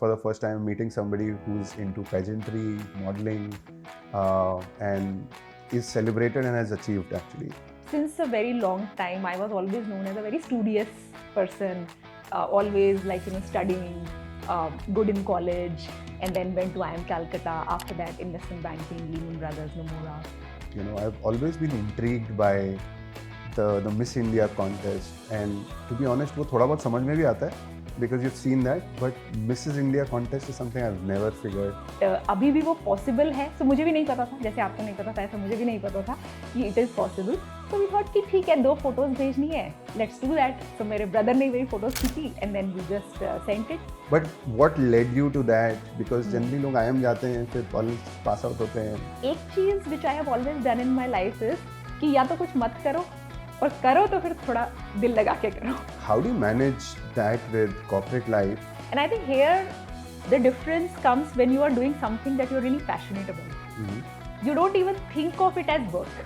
for the first time meeting somebody who's into pageantry, modeling, and is celebrated and has achieved actually. Since a very long time, I was always known as a very studious person, always studying, good in college, and then went to IIM Calcutta. After that, investment banking, Lehman Brothers, Nomura. I've always been intrigued by the Miss India contest, and to be honest, वो थोड़ा बहुत समझ में भी आता है because you've seen that, but Mrs. India contest is something I've never figured. अभी भी वो पॉसिबल है, तो मुझे भी नहीं पता था, जैसे आपको नहीं पता था ऐसा मुझे भी नहीं पता था कि इट इज़ पॉसिबल. तो वी थॉट कि ठीक है, 2 फोटोज भेजनी है, लेट्स डू दैट. तो मेरे ब्रदर ने मेरी फोटोज खींची and then we just sent it. But what led you to that? Because generally लोग IIM जाते हैं फिर कॉलेज पास आउट होते हैं. एक चीज़ which I have always done in my life is कि या तो कुछ मत करो, और करो तो फिर थोड़ा दिल लगा के करो. How do you manage that with corporate life? And I think here the difference comes when you are doing something that you're really passionate about. You don't even think of it as work.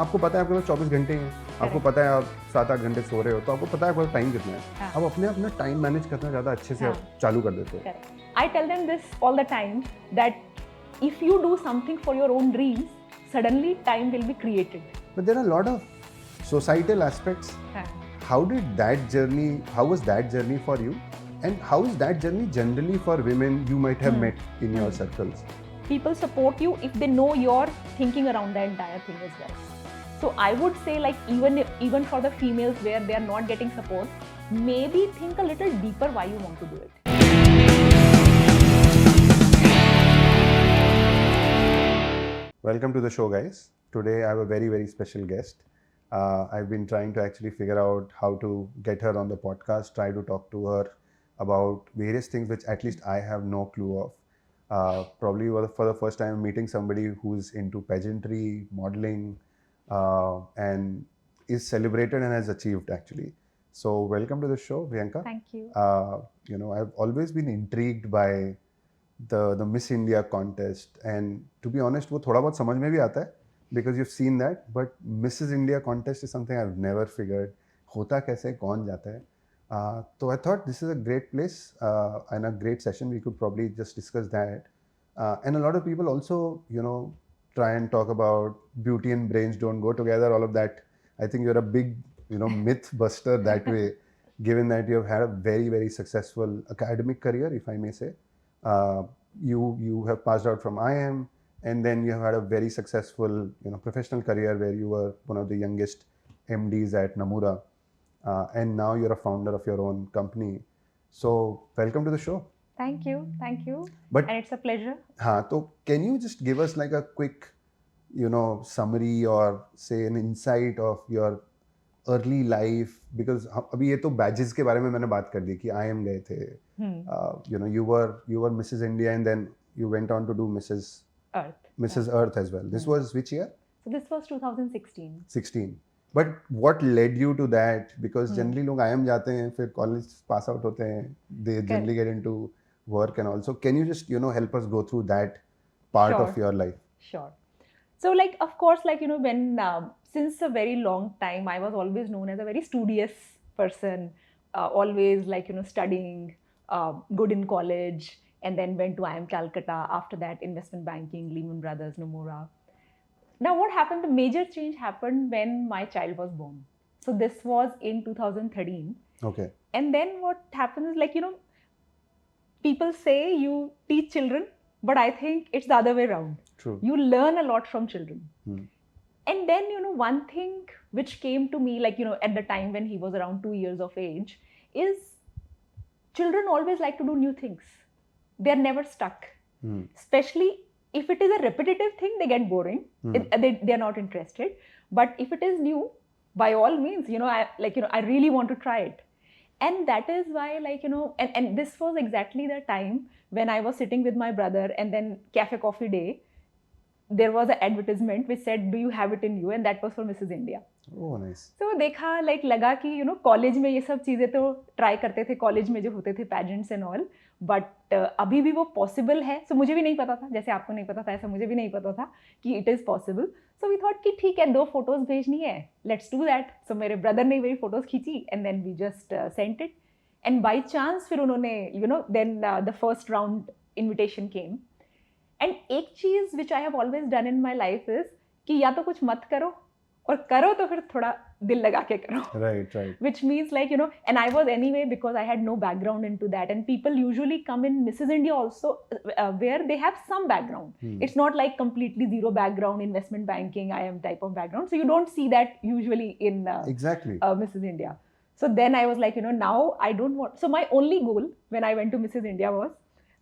आपको पता है आपके पास 24 घंटे हैं, आपको पता है आप 7-8 घंटे सो रहे हो, तो आपको पता है आपका टाइम कितना है. आप अपने अपना टाइम मैनेज करना ज़्यादा अच्छे से चालू कर देते हो. I tell them this all the time that if you do something for your own dreams, suddenly time will be created. But there are a lot of societal aspects. How was that journey for you? And how is that journey generally for women you might have met in your circles? People support you if they know you're thinking around the entire thing as well. So I would say even for the females where they are not getting support, maybe think a little deeper why you want to do it. Welcome to the show, guys. Today I have a very, very special guest. I've been trying to actually figure out how to get her on the podcast, try to talk to her about various things which at least I have no clue of. Probably for the first time meeting somebody who's into pageantry, modeling, and is celebrated and has achieved actually. So welcome to the show, Priyanka. Thank you. I've always been intrigued by the Miss India contest, and to be honest, वो थोड़ा बहुत समझ में भी आता है because you've seen that, but Mrs. India contest is something I've never figured. होता कैसे, कौन जाता है? So I thought this is a great place and a great session. We could probably just discuss that. And a lot of people also, try and talk about beauty and brains don't go together, all of that. I think you're a big, myth buster that way, given that you've had a very, very successful academic career, if I may say. You have passed out from IIM, and then you have had a very successful, professional career where you were one of the youngest MDs at Nomura. And now you're a founder of your own company. So welcome to the show. Thank you. And it's a pleasure. So can you just give us like a quick, summary or say an insight of your early life? Because अभी ये तो badges के बारे में मैंने बात कर दी कि IIM गए थे. You were Mrs. India, and then you went on to do Mrs. Earth as well. This was which year? So this was 2016. 16. But what led you to that? Because generally लोग IIM जाते हैं फिर college pass out होते हैं. They generally get into work and also. Can you just help us go through that part of your life? Sure. So of course when since a very long time I was always known as a very studious person, always studying, good in college, and then went to IIM Calcutta. After that, investment banking, Lehman Brothers, Nomura. Now what happened, the major change happened when my child was born. So this was in 2013. Okay. And then what happens is people say you teach children, but I think it's the other way around. True. You learn a lot from children. And then, one thing which came to me, at the time when he was around 2 years of age, is children always like to do new things. They're never stuck. Especially if it is a repetitive thing, they get boring. They're not interested. But if it is new, by all means, I really want to try it. And that is why, and this was exactly the time when I was sitting with my brother, and then Cafe Coffee Day, there was an advertisement which said, do you have it in you? And that was for Mrs. India. Oh, nice. So देखा लगा कि college में ये सब चीज़ें तो try करते थे, कॉलेज में जो होते थे पैजेंट्स एंड ऑल, बट अभी भी वो पॉसिबल है. सो मुझे भी नहीं पता था, जैसे आपको नहीं पता था ऐसा मुझे भी नहीं पता था कि it is possible. So we thought कि ठीक है, 2 फोटोज़ भेजनी है, लेट्स डू दैट. सो मेरे ब्रदर ने मेरी फोटोज़ खींची and then we just sent it. And by chance फिर उन्होंने then the first round invitation came. And एक चीज which I have always done in my life is कि या तो कुछ मत करो और करो तो फिर थोड़ा दिल लगा के करो. Right. Which means and I was anyway, because I had no background into that, and people usually come in Mrs. India also where they have some background. It's not like completely zero background, investment banking, IM type of background. So you don't see that usually in Exactly. Mrs. India. So then I was like, now I don't want. So my only goal when I went to Mrs. India was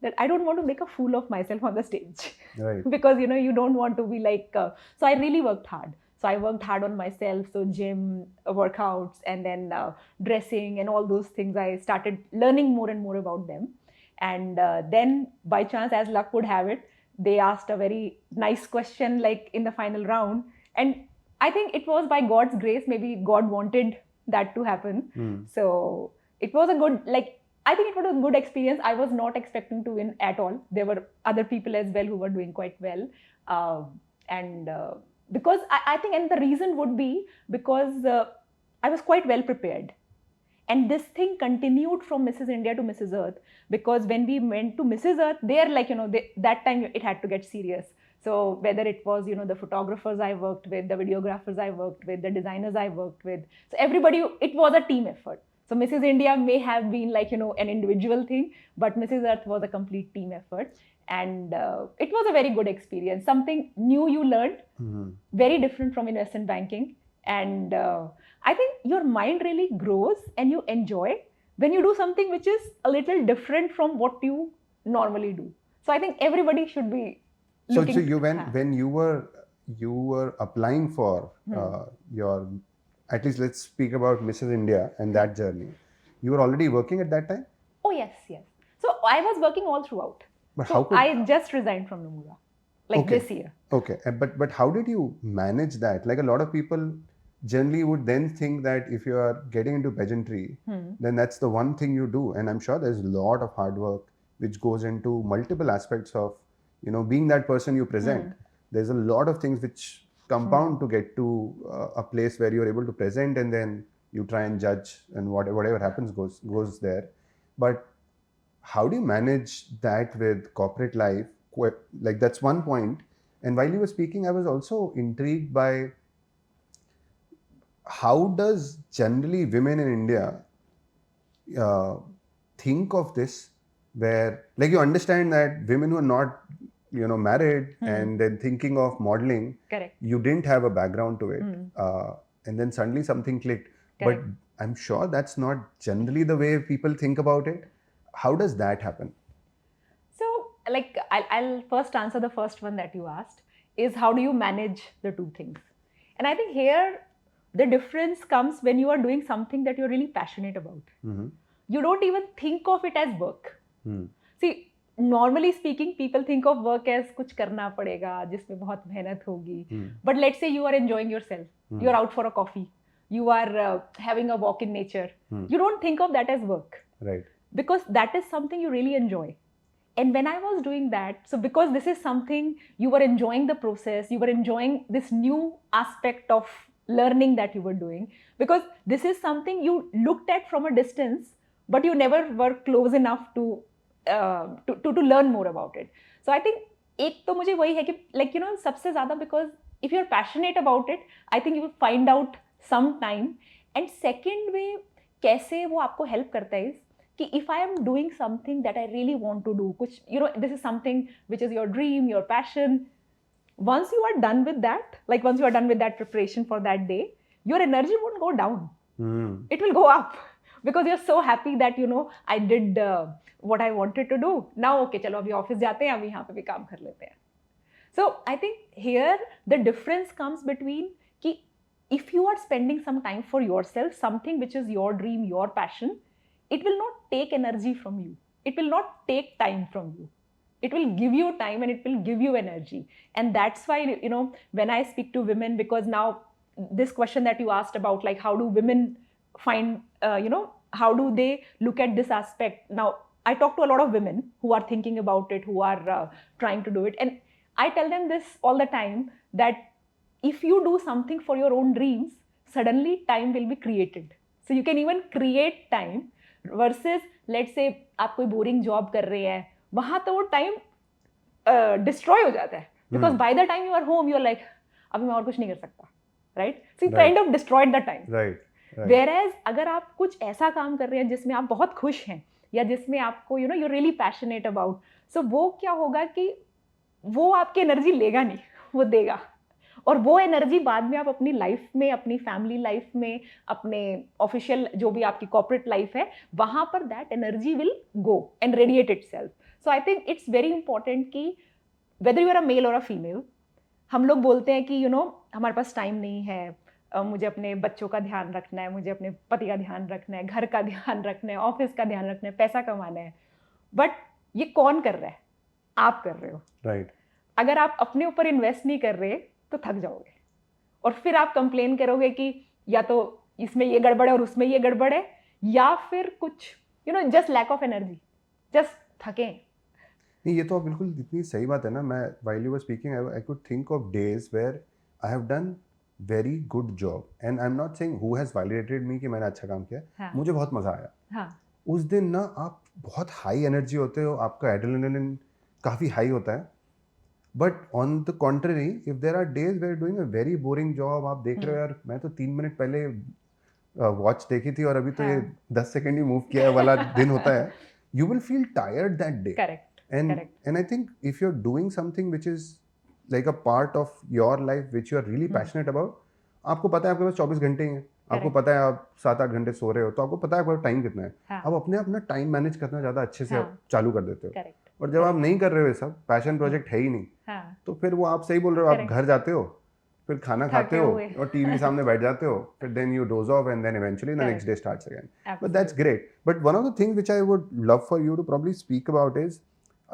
that I don't want to make a fool of myself on the stage. Right. Because you don't want to be like. So I really worked hard. So I worked hard on myself. So gym, workouts, and then dressing and all those things. I started learning more and more about them. And then by chance, as luck would have it, they asked a very nice question like in the final round. And I think it was by God's grace, maybe God wanted that to happen. So it was a good, I think it was a good experience. I was not expecting to win at all. There were other people as well who were doing quite well. Because I think, and the reason would be because I was quite well prepared. And this thing continued from Mrs. India to Mrs. Earth, because when we went to Mrs. Earth, they're like, that time it had to get serious. So whether it was, the photographers I worked with, the videographers I worked with, the designers I worked with. So everybody, it was a team effort. So Mrs. India may have been like, an individual thing, but Mrs. Earth was a complete team effort. And it was a very good experience. Something new you learned, very different from investment banking. And I think your mind really grows and you enjoy when you do something which is a little different from what you normally do. So I think everybody should be looking. So you when you were applying for your, at least let's speak about Mrs. India and that journey. You were already working at that time? Oh yes. So I was working all throughout. But so I just resigned from Nomura, this year. Okay, but how did you manage that? Like a lot of people generally would then think that if you are getting into pageantry, then that's the one thing you do. And I'm sure there's a lot of hard work which goes into multiple aspects of, being that person you present. There's a lot of things which compound to get to a place where you're able to present, and then you try and judge, and whatever happens goes there. But how do you manage that with corporate life? Like that's one point. And while you were speaking, I was also intrigued by how does generally women in India think of this, where like you understand that women who are not married and then thinking of modeling, correct, you didn't have a background to it, and then suddenly something clicked. Correct. But I'm sure that's not generally the way people think about it. How does that happen? So I'll first answer the first one that you asked, is how do you manage the two things? And I think here the difference comes when you are doing something that you're really passionate about. You don't even think of it as work. See, normally speaking, people think of work as कुछ करना पड़ेगा, जिसमें बहुत मेहनत होगी. But let's say you are enjoying yourself. You're out for a coffee. You are having a walk in nature. You don't think of that as work. Right. Because that is something you really enjoy. And when I was doing that, so because this is something you were enjoying the process, you were enjoying this new aspect of learning that you were doing, because this is something you looked at from a distance, but you never were close enough to learn more about it. So I think एक तो मुझे वही है कि सबसे ज़्यादा, because if you're passionate about it, I think you will find out some time. And second way, कैसे वो आपको help करता है कि if I am doing something that I really want to do, कुछ this is something which is your dream, your passion. Once you are done with that, once you are done with that preparation for that day, your energy won't go down. It will go up, because you're so happy that I did what I wanted to do. Now okay, चलो अभी office जाते हैं, अभी यहाँ पे भी काम कर लेते हैं. So I think here the difference comes between कि if you are spending some time for yourself, something which is your dream, your passion, it will not take energy from you. It will not take time from you. It will give you time and it will give you energy. And that's why, when I speak to women, because now this question that you asked about, like how do women find, how do they look at this aspect? Now, I talk to a lot of women who are thinking about it, who are trying to do it. And I tell them this all the time, that if you do something for your own dreams, suddenly time will be created. So you can even create time versus let's say आप कोई boring job कर रहे हैं, वहां तो वो time destroy हो जाता है, because by the time you are home you are like अभी मैं और कुछ नहीं कर सकता, right? So you kind of destroyed the time. Right. Whereas अगर आप कुछ ऐसा काम कर रहे हैं जिसमें आप बहुत खुश हैं या जिसमें आपको you know you really passionate about, so वो क्या होगा कि वो आपकी एनर्जी लेगा नहीं, वो देगा, और वो एनर्जी बाद में आप अपनी लाइफ में, अपनी फैमिली लाइफ में, अपने ऑफिशियल जो भी आपकी कॉर्पोरेट लाइफ है, वहां पर that energy will go and radiate itself. So I think it's very important कि whether you are a male और अ फीमेल, हम लोग बोलते हैं कि यू नो हमारे पास टाइम नहीं है, मुझे अपने बच्चों का ध्यान रखना है, मुझे अपने पति का ध्यान रखना है, घर का ध्यान रखना है, ऑफिस का ध्यान रखना है, पैसा कमाना है, बट ये कौन कर रहा है? आप कर रहे हो, राइट। अगर आप अपने ऊपर इन्वेस्ट नहीं कर रहे तो थक जाओगे, और फिर आप कंप्लेन करोगे कि या तो इसमें ये गड़बड़ है और उसमें ये गड़बड़ है, या फिर कुछ you know just lack of energy, just थके। नहीं, ये तो बिल्कुल इतनी सही बात है ना। मैं while you were speaking I could think of days where I have done very good job and I am not saying who has validated me कि मैंने अच्छा काम किया। हाँ. मुझे बहुत मजा आया। हाँ. उस दिन ना आप बहुत हाई एनर्जी होते हो, आपका एड्रेनलिन काफ़ी हाई होता है, but on the contrary if there are days where doing a very boring job, आप देख रहे हो यार मैं तो 3 मिनट पहले वॉच देखी थी और अभी तो ये 10 सेकेंड ही मूव किया है वाला दिन होता है, you will feel tired that day. Correct. And I think if you're doing something which is like a part of your life which you are really passionate about, आपको पता है आपके पास 24 घंटे ही हैं, आपको पता है आप 7-8 घंटे सो रहे हो, तो आपको पता है आपका टाइम कितना है। आप अपने अपना टाइम मैनेज करना ज़्यादा अच्छे से चालू कर देते हो। और जब आप नहीं कर रहे हो ये सब, पैशन प्रोजेक्ट है ही नहीं, तो फिर वो आप सही बोल रहे हो, आप घर जाते हो, फिर खाना खाते हो और टीवी के सामने बैठ जाते हो, फिर then you doze off and then eventually the next day starts again. But that's great. But one of the things which I would love for you to probably speak about is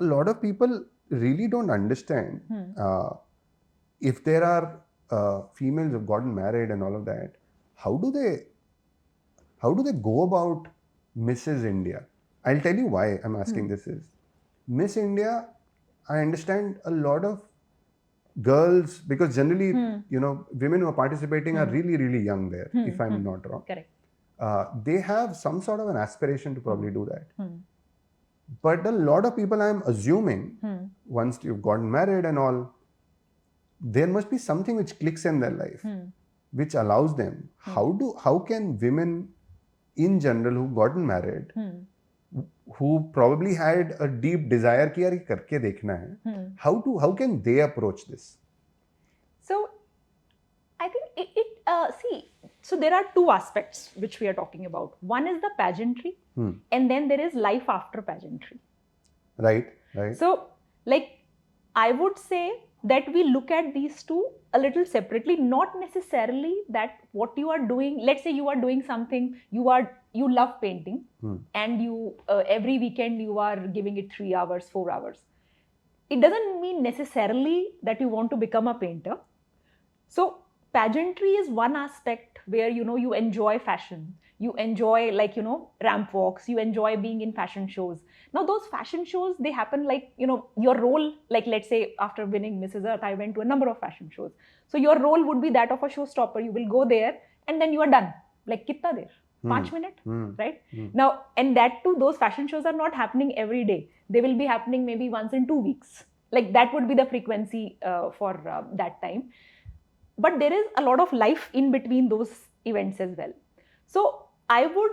a lot of people really don't understand if there are females who've gotten married and all of that, how do they go about Mrs. India? I'll tell you why I'm asking this is Miss India, I understand a lot of girls, because generally you know women who are participating are really really young there, if I'm not wrong. Correct. They have some sort of an aspiration to probably do that. But a lot of people, I'm assuming, once you've gotten married and all, there must be something which clicks in their life, which allows them. How can women in general who've gotten married, who probably had a deep desire कि यार ये करके देखना है, how can they approach this? So, I think see, so there are two aspects which we are talking about. One is the pageantry, and then there is life after pageantry. Right. So, like, I would say that we look at these two a little separately, not necessarily that what you are doing, let's say you are doing something, you love painting, and you every weekend you are giving it 3 hours, 4 hours. It doesn't mean necessarily that you want to become a painter. So, pageantry is one aspect where you know you enjoy fashion, you enjoy like you know ramp walks, you enjoy being in fashion shows. Now those fashion shows, they happen like you know your role, like let's say after winning Mrs. Earth I went to a number of fashion shows, so your role would be that of a showstopper. You will go there and then you are done, like kitna der 5 minutes, right? Now, and that too, those fashion shows are not happening every day, they will be happening maybe once in 2 weeks, like that would be the frequency for that time. But there is a lot of life in between those events as well. So I would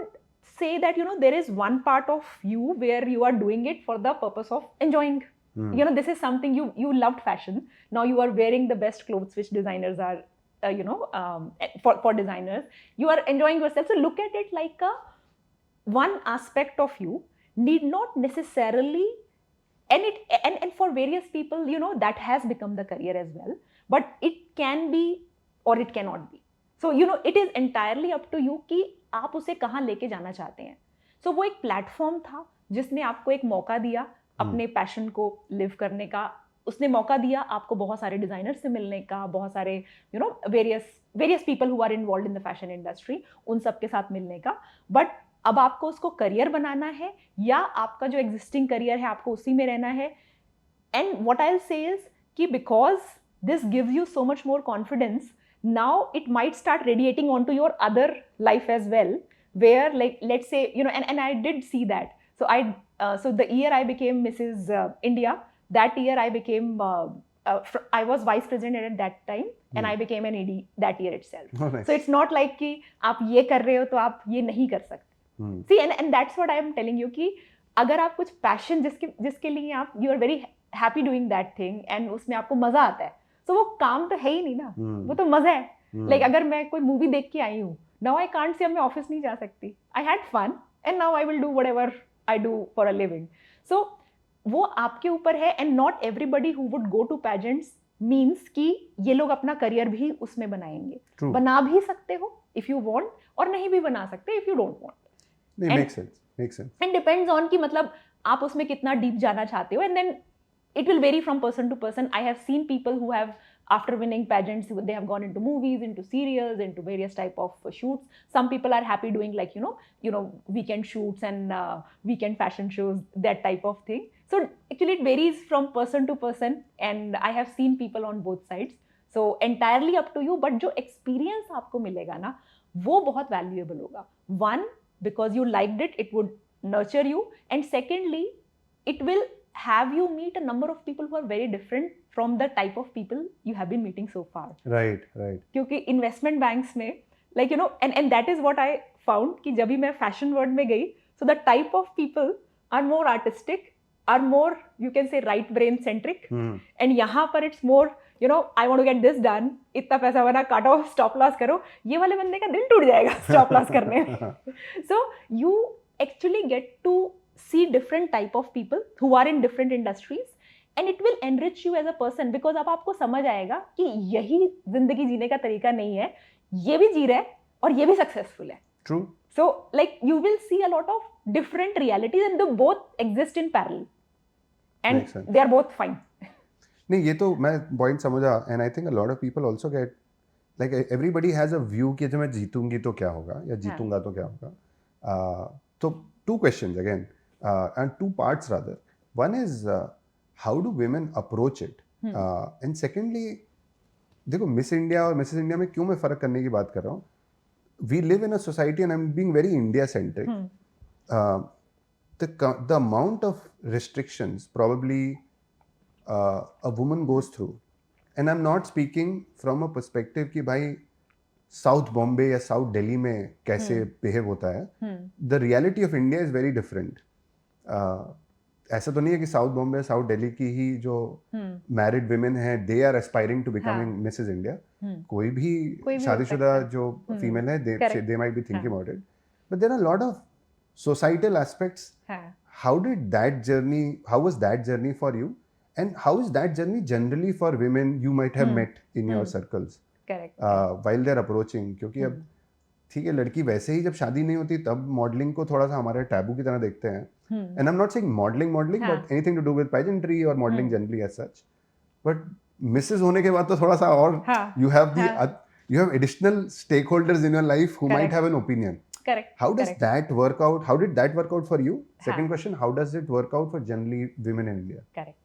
say that you know there is one part of you where you are doing it for the purpose of enjoying. You know, this is something you loved fashion. Now you are wearing the best clothes which designers are for designers. You are enjoying yourself. So look at it like one aspect of you need not necessarily, and for various people you know that has become the career as well, but it can be or it cannot be. So you know it is entirely up to you कि आप उसे कहाँ लेके जाना चाहते हैं. So वो एक प्लेटफॉर्म था जिसने आपको एक मौका दिया अपने पैशन को लिव करने का, उसने मौका दिया आपको बहुत सारे डिजाइनर से मिलने का, बहुत सारे you know various people who are involve in the fashion industry, उन सब के साथ मिलने का. बट अब आपको उसको करियर बनाना है या आपका जो एग्जिस्टिंग करियर है आपको उसी में रहना है. And what I will say is कि because this gives you so much more confidence, now it might start radiating onto your other life as well, where like let's say and I did see that. So so the year I became Mrs. India, that year I became I was vice president at that time, and I became an AD that year itself. Oh, nice. So it's not like कि आप ये कर रहे हो तो आप ये नहीं कर सकते. See, and that's what I am telling you कि अगर आप कुछ पैशन जिसके लिए आप you are very happy doing that thing and उसमें आपको मजा आता है, तो वो काम तो है ही नहीं ना, वो तो मजा है. लाइक अगर मैं कोई मूवी देख के आई हूँ, नाउ आई कांट से अब मैं ऑफिस नहीं जा सकती. I had fun and now I will do whatever I do for a living. So वो आपके ऊपर है. And not everybody who would go to pageants means कि ये लोग अपना करियर भी उसमें बनाएंगे. True. बना भी सकते हो इफ यू वांट, और नहीं भी बना सकते इफ यू डोंट वांट. नहीं, makes sense. And depends on कि मतलब आप उसमें कितना डीप जाना चाहते हो. And then it will vary from person to person. I have seen people who have, after winning pageants, they have gone into movies, into serials, into various type of shoots. Some people are happy doing like weekend shoots and weekend fashion shows, that type of thing. So actually it varies from person to person, and I have seen people on both sides. So entirely up to you, but जो experience आपको मिलेगा ना, वो बहुत valuable होगा. One, because you liked it, it would nurture you, and secondly, it will have you meet a number of people who are very different from the type of people you have been meeting so far. Right. क्योंकि investment banks में like and that is what I found कि जब भी मैं fashion world में गई, so the type of people are more artistic, are more you can say right brain centric, and यहाँ पर it's more I want to get this done, इतना पैसा बना, काटो, stop loss करो. ये वाले बंदे का दिल टूट जाएगा stop loss करने में. So you actually get to see different type of people who are in different industries, and it will enrich you as a person, because अब आपको समझ आएगा कि यही जिंदगी जीने का तरीका नहीं है, ये भी जी रहा है और ये भी सक्सेसफुल है. True. So like you will see a lot of different realities, and they both exist in parallel, and they are both fine. नहीं, ये तो मैं पॉइंट समझा. And I think a lot of people also get like everybody has a view कि जब मैं जीतूंगी तो क्या होगा, या जीतूंगा तो क्या होगा. तो two questions again, and two parts rather. One is how do women approach it, and secondly, देखो मिस इंडिया और मिसेस इंडिया में क्यों मैं फर्क करने की बात कर रहा हूँ. We live in a society, and I'm being very India centric. The amount of restrictions probably a woman goes through, and I'm not speaking from a perspective कि भाई साउथ बॉम्बे या साउथ दिल्ली में कैसे बिहेव होता है. The reality of India is very different. ऐसा तो नहीं है कि साउथ बॉम्बे साउथ दिल्ली की ही जो मैरिड विमेन है they are aspiring to becoming Mrs India. कोई भी शादीशुदा जो फीमेल है they might be thinking about it, but there are lot of societal aspects. How did that journey, how was that journey for you, and how is that journey generally for women you might have met in your circles? Correct. While they're approaching, क्योंकि अब ठीक है, लड़की वैसे ही जब शादी नहीं होती तब मॉडलिंग को थोड़ा सा हमारे टैबू की तरह देखते हैं. And I am not saying modelling but anything to do with pageantry और modelling generally as such. But Mrs होने के बाद तो थोड़ा सा और you have additional stakeholders in your life who might have an opinion. Correct. How does that work out? How did that work out for you? Second question, how does it work out for generally women in India? Correct.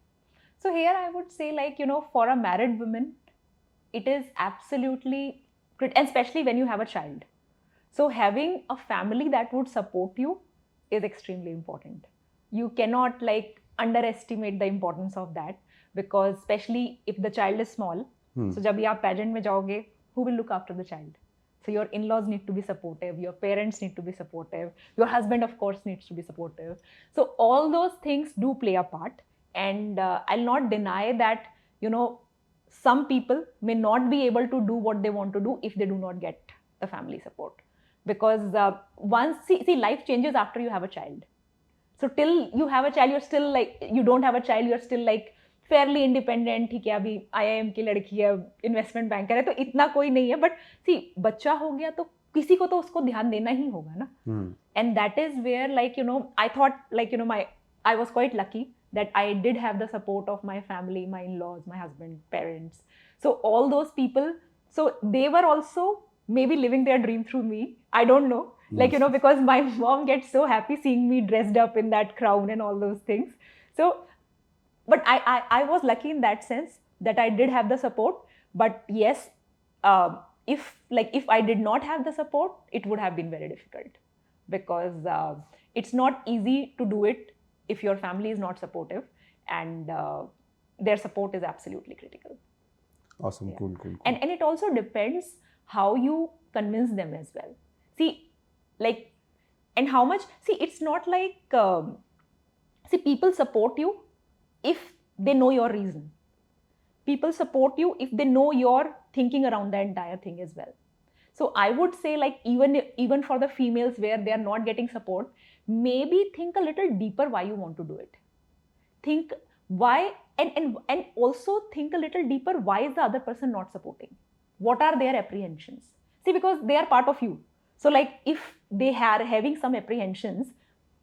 So here I would say, like, for a married woman, it is absolutely, and especially when you have a child. So having a family that would support you is extremely important. You cannot like underestimate the importance of that, because especially if the child is small, so जब आप pageant में जाओगे, who will look after the child? So your in-laws need to be supportive, your parents need to be supportive, your husband of course needs to be supportive. So all those things do play a part, and I'll not deny that some people may not be able to do what they want to do if they do not get the family support, because once see life changes after you have a child. So till you have a child, you're still like, you don't have a child, you're still like Fairlie independent. ठीक है, अभी IIM की लड़की है, investment banker है, तो इतना कोई नहीं है. बट सी बच्चा हो गया तो किसी को तो उसको ध्यान देना ही होगा ना. And that is where like I thought like I was quite lucky that I did have the support of my family, my in-laws, my husband, parents. So all those people, so they were also maybe living their dream through me. I don't know. Like, because my mom gets so happy seeing me dressed up in that crown and all those things. So, but I was lucky in that sense that I did have the support. But yes, if I did not have the support, it would have been very difficult. because it's not easy to do it if your family is not supportive, and their support is absolutely critical. Awesome. Yeah. Cool. And it also depends how you convince them as well. See, like, and how much, see, it's not like, see, people support you if they know your reason. People support you if they know your thinking around the entire thing as well. So I would say, like, even for the females where they are not getting support, maybe think a little deeper why you want to do it. Think why, and also think a little deeper, why is the other person not supporting? What are their apprehensions? See, because they are part of you. So, like, if they are having some apprehensions,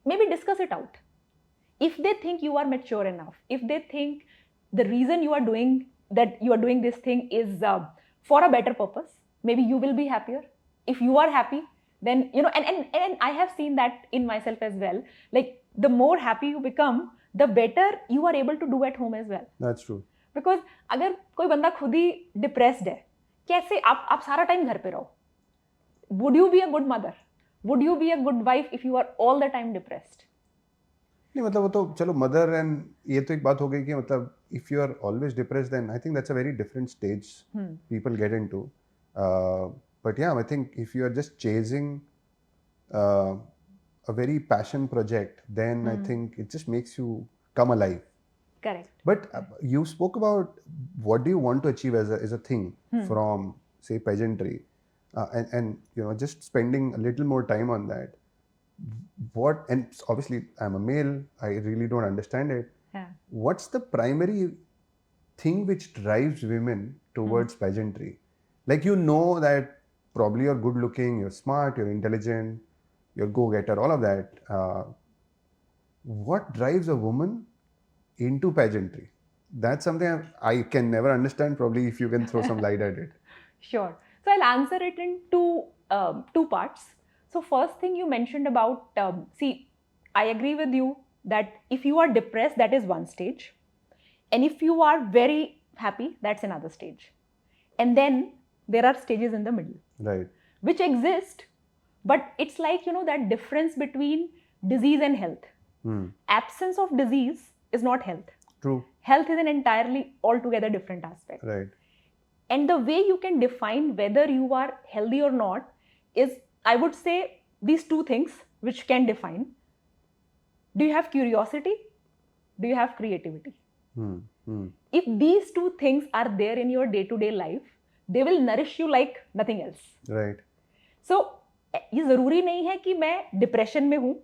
maybe discuss it out. If they think you are mature enough, if they think the reason you are doing this thing is for a better purpose, maybe you will be happier. If you are happy, then, you know, and I have seen that in myself as well. Like, the more happy you become, the better you are able to do at home as well. That's true. Because अगर कोई बंदा खुद ही depressed है, कैसे आप सारा time घर पे रहो? Would you be a good mother? Would you be a good wife if you are all the time depressed? नहीं, मतलब वो तो चलो मदर, एंड ये तो एक बात हो गई कि मतलब if you are always depressed then I think that's a very different stage people get into. But yeah, I think if you are just chasing a very passion project, then I think it just makes you come alive. Correct. But you spoke about what do you want to achieve as a thing from, say, pageantry, and you know, just spending a little more time on that. What, and obviously I'm a male, I really don't understand it. Yeah. What's the primary thing which drives women towards pageantry? Like, you know that probably you're good looking, you're smart, you're intelligent, you're go-getter, all of that. What drives a woman into pageantry? That's something I can never understand. Probably if you can throw some light at it. Sure. So I'll answer it in two parts. So first thing you mentioned about, see, I agree with you that if you are depressed, that is one stage. And if you are very happy, that's another stage. And then there are stages in the middle. Right. Which exist, but it's like, you know, that difference between disease and health. Absence of disease is not health. True. Health is an entirely altogether different aspect. Right. And the way you can define whether you are healthy or not is, I would say, these two things which can define. Do you have curiosity? Do you have creativity? If these two things are there in your day-to-day life, they will nourish you like nothing else. Right. So, ये ज़रूरी नहीं है कि मैं depression में हूँ.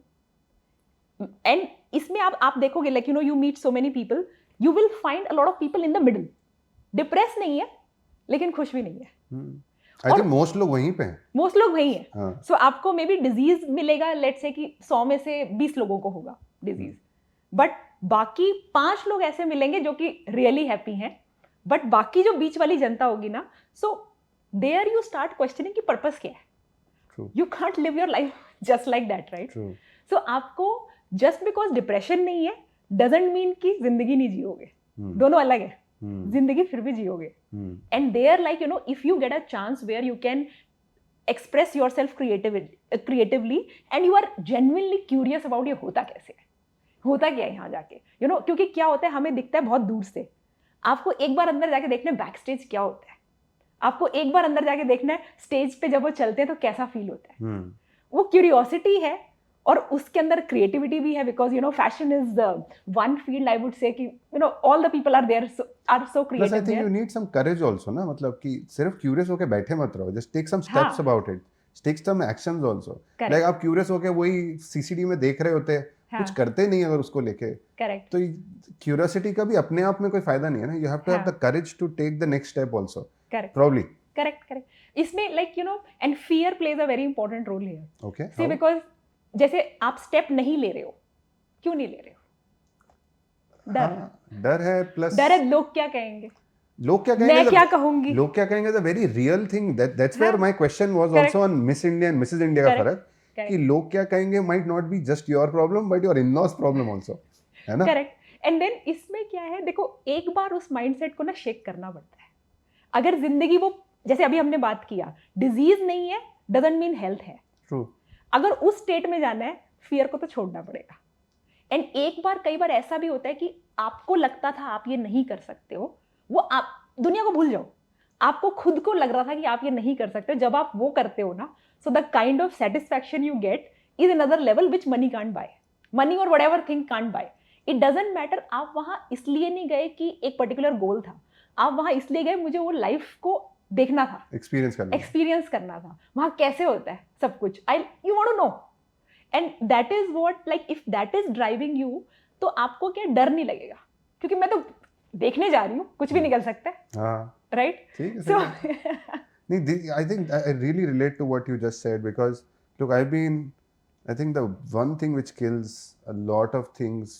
And इसमें आप देखोगे, like, you know, you meet so many people, you will find a lot of people in the middle. Depressed नहीं है, लेकिन खुश भी नहीं है. I think most लोग वहीं पे हैं. Most लोग वहीं हैं. So आपको मे बी डिजीज मिलेगा, लेट्स से कि 100 में से 20 लोगों को होगा डिजीज, बट बाकी 5 लोग ऐसे मिलेंगे जो कि रियली हैप्पी हैं. बट बाकी जो बीच वाली जनता होगी ना, so there you start questioning कि पर्पस क्या है. You can't live your life just like that, right? So आपको जस्ट बिकॉज डिप्रेशन नहीं है डजंट मीन कि जिंदगी नहीं जियोगे. दोनों अलग है. जिंदगी फिर भी जियोगे. And there, like, you know, if you get a chance where you can express yourself creatively and you are genuinely curious about ये होता कैसे है, होता क्या है यहाँ जाके, यू नो, क्योंकि क्या होता है, हमें दिखता है बहुत दूर से. आपको एक बार अंदर जाके देखना है बैक स्टेज क्या होता है. आपको एक बार अंदर जाके देखना है स्टेज पे जब वो चलते हैं तो कैसा फील होता है. वो क्यूरियोसिटी है और उसके अंदर क्रिएटिविटी भी है, because, you know, fashion is one field, I would say, कि, you know, all the people are there, are so creative. I think you need some courage also ना, मतलब कि सिर्फ क्यूरियस होके बैठे मत रहो. Just take some steps about it, take some actions also. Like, आप क्यूरियस होके वही सीसीडी में देख रहे होते हैं, कुछ करते नहीं अगर उसको लेके. करेक्ट. तो क्यूरियोसिटी का भी अपने आप में कोई फायदा नहीं है ना. You have to have the courage to take the next step also. Correct. Probably. Correct. इसमें, like, you know, and fear plays a very important role here. Okay. See, because जैसे आप स्टेप नहीं ले रहे हो, क्यों नहीं ले रहे हो? डर है, प्लस डर है लोग क्या कहेंगे, लोग क्या कहेंगे, मैं क्या कहूंगी, लोग क्या कहेंगे, is a very real thing. That's where my question was also on Miss India and Mrs India का फर्क, कि लोग क्या कहेंगे might not be just your problem but your in-laws problem also, है ना? करेक्ट. एंड देन इसमें क्या है, देखो, एक बार उस माइंडसेट को ना शेक करना पड़ता है. अगर जिंदगी वो, जैसे अभी हमने बात किया, डिजीज नहीं है डजंट मीन हेल्थ है. ट्रू. अगर उस स्टेट में जाना है, फियर को तो छोड़ना पड़ेगा. एंड एक बार कई बार ऐसा भी होता है कि आपको लगता था आप ये नहीं कर सकते हो, वो आप दुनिया को भूल जाओ, आपको खुद को लग रहा था कि आप ये नहीं कर सकते. जब आप वो करते हो ना, so the kind of satisfaction you get is another level which money can't buy. Money और whatever thing can't buy. It doesn't matter आप वहां इसलिए नहीं गए कि एक पर्टिकुलर गोल था, आप वहां इसलिए गए मुझे वो लाइफ को देखना था, एक्सपीरियंस करना था, वहां कैसे होता है सब कुछ. I you want to know. And that is what, like if that is driving you, तो आपको क्या डर नहीं लगेगा, क्योंकि मैं तो देखने जा रही हूँ, कुछ भी निकल सकता है. Right. So I think I really relate to what you just said, because look, I think the one thing which kills a lot of things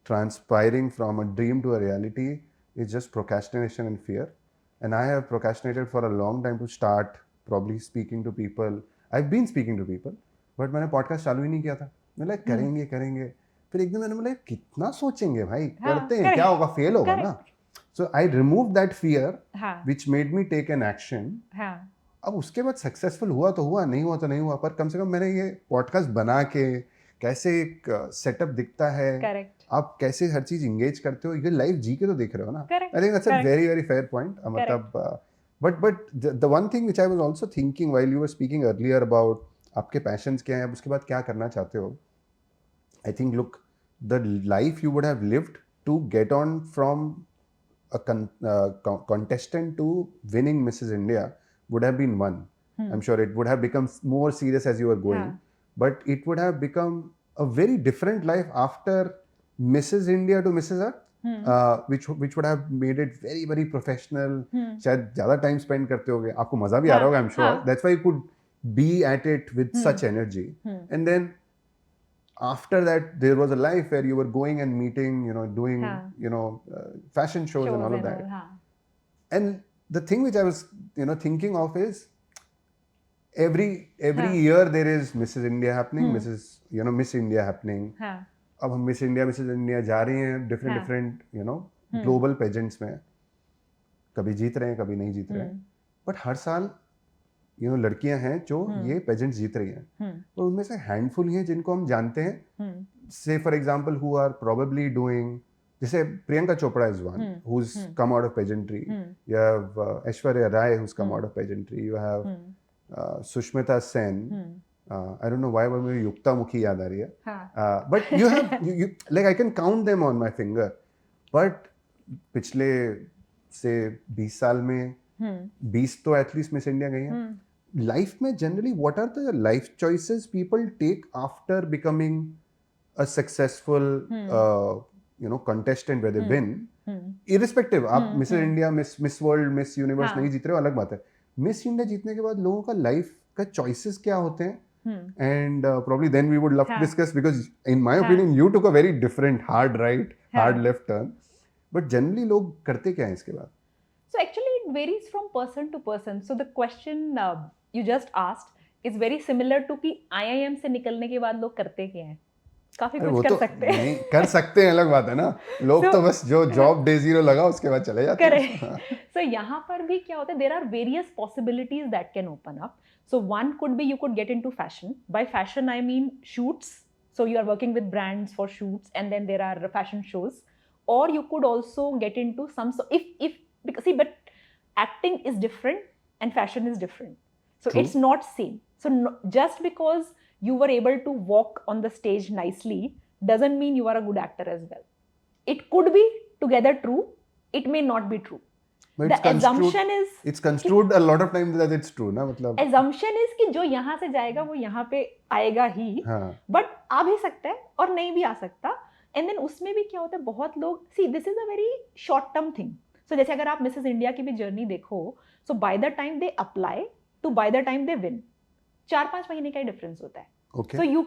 transpiring from a dream to a reality is just procrastination and fear. And I have procrastinated for a long time to start probably speaking to people. I've been speaking to people, but मैंने podcast चालू ही नहीं किया था. मैं like करेंगे. फिर एक दिन मैंने बोला कितना सोचेंगे भाई, करते हैं, क्या होगा, फेल होगा ना. So I removed that fear, which made me take an action. अब उसके बाद सक्सेसफुल हुआ तो हुआ, नहीं हुआ तो नहीं हुआ, पर कम से कम मैंने ये पॉडकास्ट बना के कैसे एक सेटअप दिखता है, आप कैसे हर चीज इंगेज करते हो, ये लाइफ जी के तो देख रहे हो ना. I think that's a very very fair point. मतलब but the one thing which I was also thinking while you were speaking earlier about आपके पैशंस क्या हैं, अब उसके बाद क्या करना चाहते हो. I think look, the life you would have lived to get on from a contestant to winning Mrs. India would have been one. I'm sure it would have become more serious as you were going, but it would have become a very different life after Mrs. India to Mrs. Earth, which would have made it very very professional. शायद ज़्यादा time spend करते होगे, आपको मज़ा भी आ रहा होगा, I'm sure. That's why you could be at it with such energy. And then after that there was a life where you were going and meeting, doing fashion shows and all of that. And the thing which I was thinking of is every year there is Mrs. India happening, Miss India happening. अब हम Miss India जा रही हैं different global pageants में, कभी जीत रहे हैं कभी नहीं जीत रहे हैं, but हर साल लड़कियां हैं जो ये पेजेंट्स जीत रही हैं, और उनमें से हैंडफुल ही हैं जिनको हम जानते हैं. Say for example who are probably doing, जैसे Priyanka Chopra is one who is come out of pageantry. You have Aishwarya Rai who is come out of pageantry. You have Sushmita Sen. I don't know why मुझे युक्ता मुखी याद आ रही है, but you have like I can count them on my finger. But पिछले से 20 साल में 20 तो एटलीस्ट मिस इंडिया गई हैं. लाइफ में generally what are the life choices people take after becoming a successful contestant where they win, irrespective आप मिस इंडिया, मिस वर्ल्ड, मिस यूनिवर्स नहीं जीत रहे हो, अलग बात है. मिस इंडिया जीतने के बाद लोगों का लाइफ का चॉइसेस क्या होते हैं, and probably then we would love to discuss, because in my opinion you took a very different hard right, hard left turn, but generally लोग करते क्या हैं इसके बाद. So actually it varies from person to person. So the question you just asked is very similar to कि IIM से निकलने के बाद लोग करते क्या हैं. काफी कुछ कर सकते हैं. नहीं कर सकते हैं, अलग बात है ना. लोग तो बस जो जॉब डे जीरो लगा उसके बाद चले जाते हैं. So यहाँ पर भी क्या होता है, there are various possibilities that can open up. So one could be you could get into fashion. By fashion I mean shoots. So you are working with brands for shoots, and then there are fashion shows. Or you could also get into some, so because see, but acting is different and fashion is different. So True. It's not same. So just because you were able to walk on the stage nicely doesn't mean you are a good actor as well. It could be together true. It may not be true. But the assumption is it's construed a lot of times that it's true ना, मतलब assumption is कि जो यहाँ से जाएगा वो यहाँ पे आएगा ही, but आ भी सकता है और नहीं भी आ सकता. And then उसमें भी क्या होता है, बहुत लोग see this is a very short term thing. So जैसे अगर आप मिसेस इंडिया की भी जर्नी देखो, so by the time they apply to by the time they win, 4-5 महीने का ही डिफरेंस होता है. Okay. So you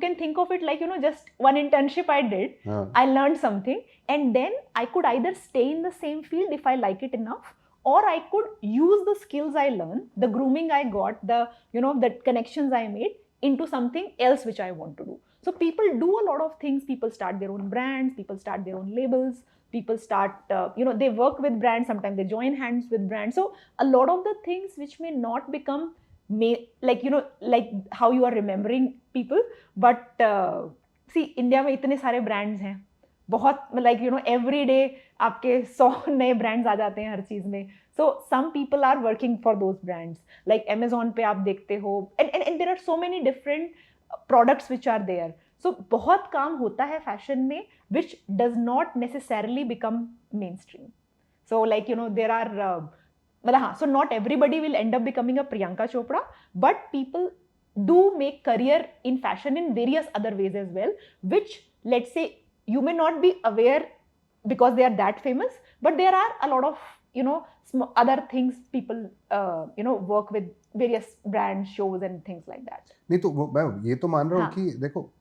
can think of it like just one internship I did, I learned something, and then I could either stay in the same field if I like it enough, or I could use the skills I learned, the grooming I got, the the connections I made into something else which I want to do. So people do a lot of things. People start their own brands, people start their own labels, people start they work with brands, sometimes they join hands with brands. So a lot of the things which may not become like how you are remembering people. But see, India में इतने सारे brands हैं, बहुत like every day आपके 100 नए brands आ जाते हैं हर चीज में. So some people are working for those brands. Like Amazon पे आप देखते हो, and there are so many different products which are there. So बहुत काम होता है फैशन में which does not necessarily become mainstream. So like there are मतलब हाँ, so not everybody will end up becoming a Priyanka Chopra, but people do make career in fashion in various other ways as well, which let's say you may not be aware because they are that famous, but there are a lot of other things people work with various brand shows and things like that. नहीं तो मैं ये तो मान रहा हूँ हाँ. कि देखो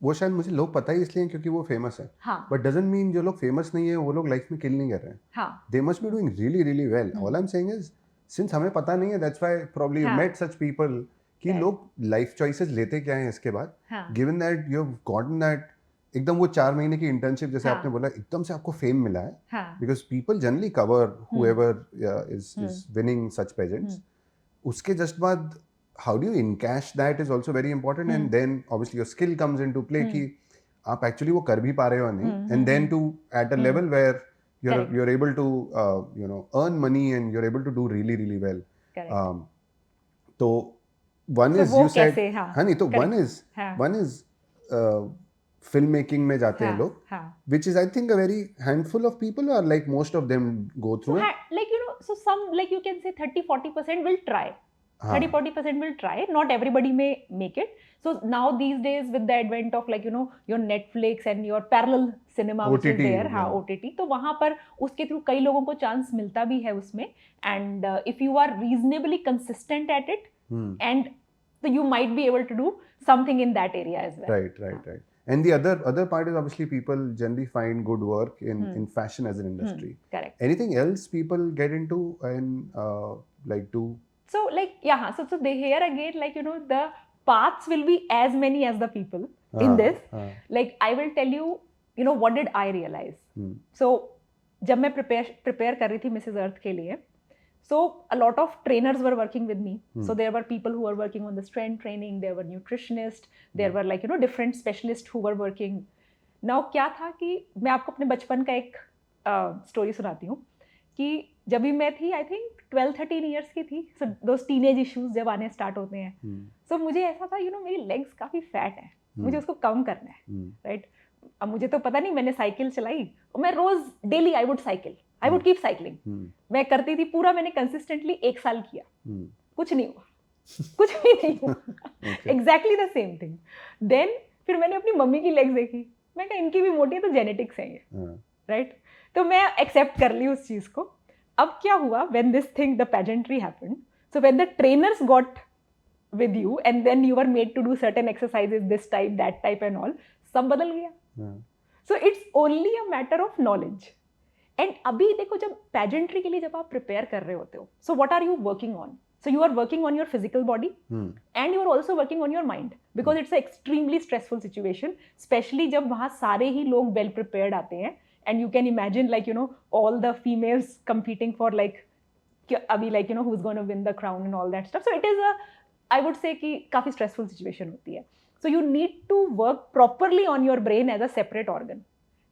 वो शायद मुझे लोग पता ही इसलिए क्योंकि वो फेमस है. हाँ. बट डजंट मीन जो लोग फेमस नहीं है वो लोग लाइफ में किल नहीं कर रहे हैं. हाँ. They must be doing really really well. All I am saying is since हमें पता नहीं है, that's why probably you met such people कि लोग लाइफ चॉइसेस लेते क्या हैं इसके बाद. Given that you have gotten that एकदम वो 4 महीने की इंटर्नशिप जैसे आपने बोला एकदम से आपको फेम मिला है, because people generally cover whoever is winning such pageants. उसके जस्ट बाद how do you encash that is also very important. And then obviously your skill comes into play कि आप actually वो कर भी पा रहे हो नहीं, and then to at a level where you're able to earn money and you're able to do really really well. तो one is you said हाँ नहीं तो one is film making में जाते हैं लोग, which is I think a very handful of people, or like most of them go through it. Like so some, like you can say 30-40% will try. 30-40% will try. Not everybody may make it. So now these days with the advent of like your Netflix and your parallel cinema which is there, हाँ OTT, तो वहाँ पर उसके through कई लोगों को chance मिलता भी है उसमें. And if you are reasonably consistent at it, and so you might be able to do something in that area as well. Right. And the other part is obviously people generally find good work in fashion as an industry. Correct. Anything else people get into and like do? So like so they here again like the paths will be as many as the people in this. Like I will tell you what did I realize. So जब मैं prepare कर रही थी Mrs. Earth के लिए, so a lot of trainers were working with me. So there were people who were working on the strength training, there were nutritionists, there were like different specialists who were working. Now क्या था कि मैं आपको अपने बचपन का एक story सुनाती हूँ कि जब भी मैं थी आई थिंक 12-13 ईयर्स की थी. सो दोस टीनेज इश्यूज जब आने स्टार्ट होते हैं, सो मुझे ऐसा था मेरी लेग्स काफ़ी फैट है, मुझे उसको कम करना है, राइट. अब मुझे तो पता नहीं, मैंने साइकिल चलाई और मैं रोज daily I would keep cycling. मैं करती थी पूरा, मैंने कंसिस्टेंटली 1 साल किया, कुछ नहीं हुआ, कुछ भी नहीं हुआ. Exactly the same thing. Then फिर मैंने अपनी मम्मी की लेग्स देखी, मैं कहा इनकी भी मोटी है तो जेनेटिक्स है ये, राइट. तो मैं एक्सेप्ट कर ली उस चीज़ को. अब क्या हुआ, when this thing, the pageantry happened, so when the trainers got with you and then you were made to do certain exercises, this type, that type and all, सब बदल गया. So it's only a matter of knowledge. And अभी देखो जब pageantry के लिए जब आप prepare कर रहे होते हो, so what are you working on? So you are working on your physical body and you are also working on your mind, because it's an extremely stressful situation, especially जब वहाँ सारे ही लोग well prepared आते हैं. And you can imagine like all the females competing for like abhi like who's going to win the crown and all that stuff. So it is I would say कि काफ़ी stressful situation होती है. So you need to work properly on your brain as a separate organ.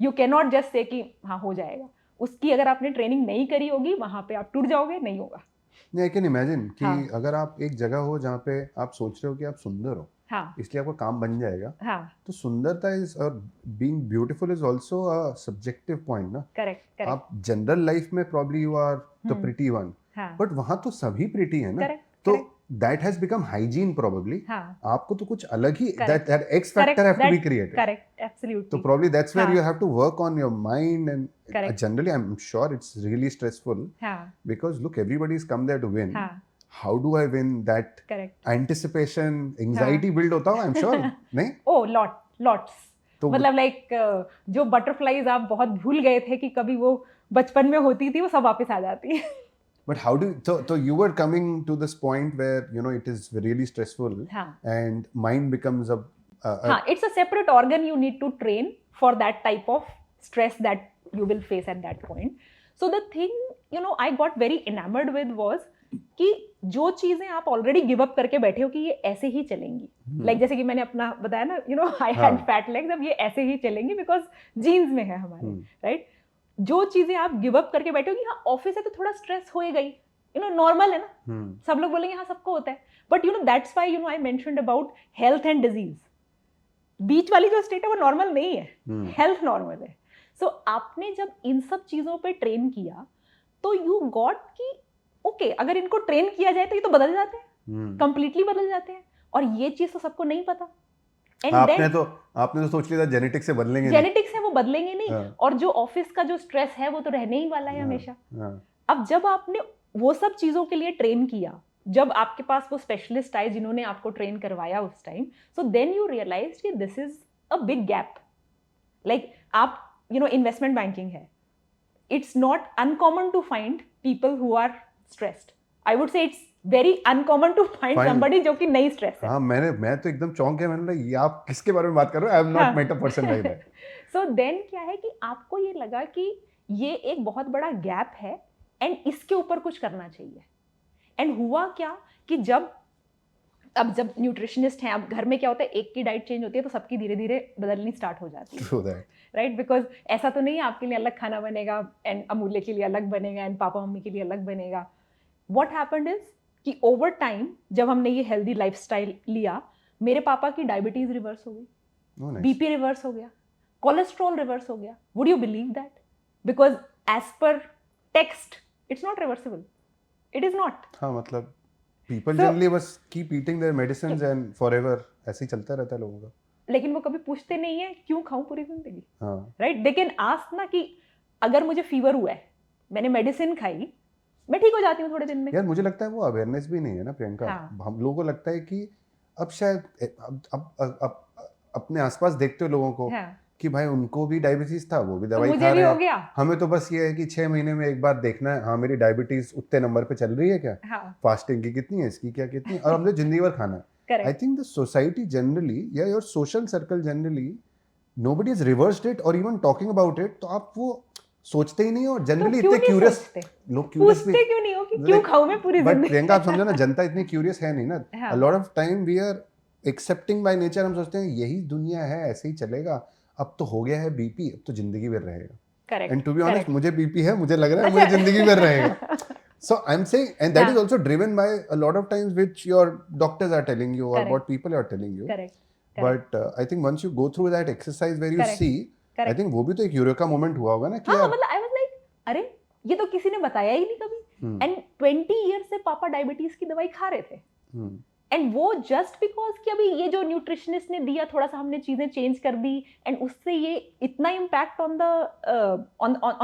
You cannot just say कि हाँ हो जाएगा. उसकी अगर आपने ट्रेनिंग नहीं करी होगी वहाँ पे आप टूट जाओगे, नहीं होगा. नहीं, आई कैन इमेजिन कि अगर आप एक जगह हो जहाँ पे आप सोच रहे हो कि आप सुंदर हो, इसलिए आपका काम बन जाएगा, तो सुंदरता इज और being beautiful is also a subjective point ना. करेक्ट. आप जनरल लाइफ में probably you are the pretty one, but वहाँ तो सभी प्रिटी है ना. तो that has become hygiene probably. आपको तो कुछ अलग ही that X factor have to be created. Correct, absolutely. So probably that's where you have to work on your mind, and generally I'm sure it's really stressful. Because look, everybody's come there to win. How do I win? That anticipation, anxiety build होता हो, I'm sure. नहीं? Oh, lots. तो मतलब like जो butterflies आप बहुत भूल गए थे कि कभी वो बचपन में होती थी, वो सब वापस आ जाती है. But how do so you were coming to this point where it is really stressful and mind becomes it's a separate organ you need to train for that type of stress that you will face at that point. So the thing I got very enamored with was कि जो चीजें आप already give up करके बैठे हो कि ये ऐसे ही चलेंगी, लाइक जैसे कि मैंने अपना बताया ना, you know I had fat legs, अब ये ऐसे ही चलेंगी बिकॉज जीन्स में है हमारे, राइट? जो चीजें आप गिव अप करके बैठे हो कि हाँ ऑफिस है तो थोड़ा स्ट्रेस हो गई, यू नो नॉर्मल है ना, सब लोग बोलेंगे हाँ सबको होता है, but you know that's why you know I mentioned about health and disease. बीच वाली जो स्टेट है वो नॉर्मल नहीं है, हेल्थ नॉर्मल है। सो आपने जब इन सब चीजों पे ट्रेन किया तो यू गॉट कि ओके अगर इनको ट्रेन किया जाए तो ये तो बदल जाते हैं, कंप्लीटली बदल जाते हैं, और ये चीज तो सबको नहीं पता। आपने तो सोच लिया था जेनेटिक्स से बदलेंगे, जेनेटिक्स है वो बदलेंगे नहीं, और जो ऑफिस का जो स्ट्रेस है वो तो रहने ही वाला है हमेशा। अब जब आपने वो सब चीजों के लिए ट्रेन किया, जब आपके पास वो स्पेशलिस्ट आए जिन्होंने आपको ट्रेन करवाया उस time, so then you realise कि this is a big gap. Like आप यू नो इन्वेस्टमेंट बैंकिंग है, it's not uncommon to find people who are stressed. I would say it's very uncommon to find somebody जो कि नहीं stress है। हाँ, मैं तो एकदम चौंक गया, मैंने बोला ये आप किसके बारे में बात कर रहे हो, I am not met a person like that. So then क्या है कि आपको ये लगा कि ये एक बहुत बड़ा गैप है एंड इसके ऊपर कुछ करना चाहिए। एंड हुआ क्या कि जब न्यूट्रिशनिस्ट हैं, अब घर में क्या होता है, एक की डाइट चेंज होती है तो सबकी धीरे धीरे बदलनी स्टार्ट हो जाती है, राइट? बिकॉज ऐसा तो नहीं है आपके लिए अलग खाना बनेगा एंड अमूल्य के लिए अलग बनेगा एंड पापा मम्मी के लिए अलग बनेगा। व्हाट हैपेंड इज कि ओवर टाइम जब हमने ये हेल्दी लाइफस्टाइल लिया, मेरे पापा की डायबिटीज रिवर्स हो गई, बीपी रिवर्स हो गया, कोलेस्ट्रॉल रिवर्स हो गया। Would you believe that? Because as per text it's not reversible, it is not. हाँ, मतलब people generally बस keep eating their medicines and forever ऐसे ही चलता रहता है लोगों का। लेकिन वो कभी पूछते नहीं है क्यों खाऊं पूरी जिंदगी, राइट? दे कैन आस्क ना कि अगर मुझे फीवर हुआ है, मैंने मेडिसिन खाई, मैं ठीक हो जाती हूँ थोड़े दिन में। यार मुझे लगता है वो अवेयरनेस भी नहीं है ना प्रियंका। हम लोगों को लगता है कि अब शायद अब अपने आसपास देखते हो लोगों को कि भाई उनको भी डायबिटीज था, वो भी दवाई खा रहे हैं, हमें तो बस ये है कि 6 महीने में एक बार देखना है, हाँ मेरी डायबिटीज उतने नंबर पे चल रही है क्या, फास्टिंग की कितनी है, इसकी क्या कितनी है, और हमने जिंदगी भर खाना है। I think the society generally या your social circle generally nobody is reversed it और इवन टॉकिंग अबाउट इट, तो आप वो सोचते ही नहीं हो। और जनरली इतने क्यूरियस लोग क्यूरियस क्यों नहीं हो कि क्यों खाऊं मैं पूरी जिंदगी। बट प्रियंका आप समझो ना, जनता इतनी क्यूरियस है नहीं ना। A lot of time we are accepting by nature, हम सोचते हैं यही दुनिया है, ऐसे ही चलेगा, अब तो हो गया है बीपी, अब तो जिंदगी भर रहेगा। Correct. And to be honest मुझे बीपी है, मुझे लग रहा है मुझे जिंदगी भर रहेगा। So I'm saying, and that is also driven by a lot of times which your doctors are telling you or what people are telling you. Correct. But I think once you go through that exercise where you see, I think वो भी तो एक eureka moment हुआ होगा ना कि हाँ, मतलब I was like, अरे ये तो किसी ने बताया ही नहीं कभी। And 20 years से पापा डायबिटीज की दवाई खा रहे थे। एंड वो जस्ट बिकॉज कि अभी ये जो न्यूट्रिशनिस्ट ने दिया, थोड़ा सा हमने चीजें चेंज कर दी एंड उससे ये इतना impact on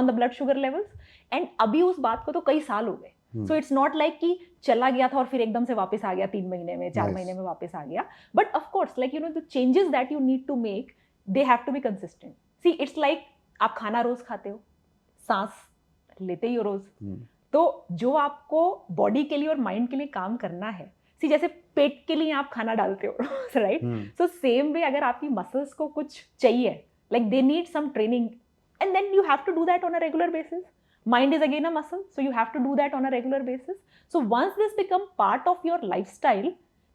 the blood sugar levels, and अभी उस बात को तो कई साल हो गए। सो इट्स नॉट लाइक कि चला गया था और फिर एकदम से वापस आ गया 3 महीने में, 4 महीने में वापस आ गया। But of course like you know the changes that you need to make, they have to be consistent. See it's like आप खाना रोज खाते हो, सांस लेते ही हो रोज, तो जो आपको बॉडी के लिए और माइंड के लिए काम करना है, सी जैसे पेट के लिए आप खाना डालते हो, राइट? सो सेम वे अगर आपकी मसल्स को कुछ चाहिए, like they need some training and then you have to do that on a regular basis. Mind is again a muscle, so you have to do that on a regular basis. So once this become part of your lifestyle,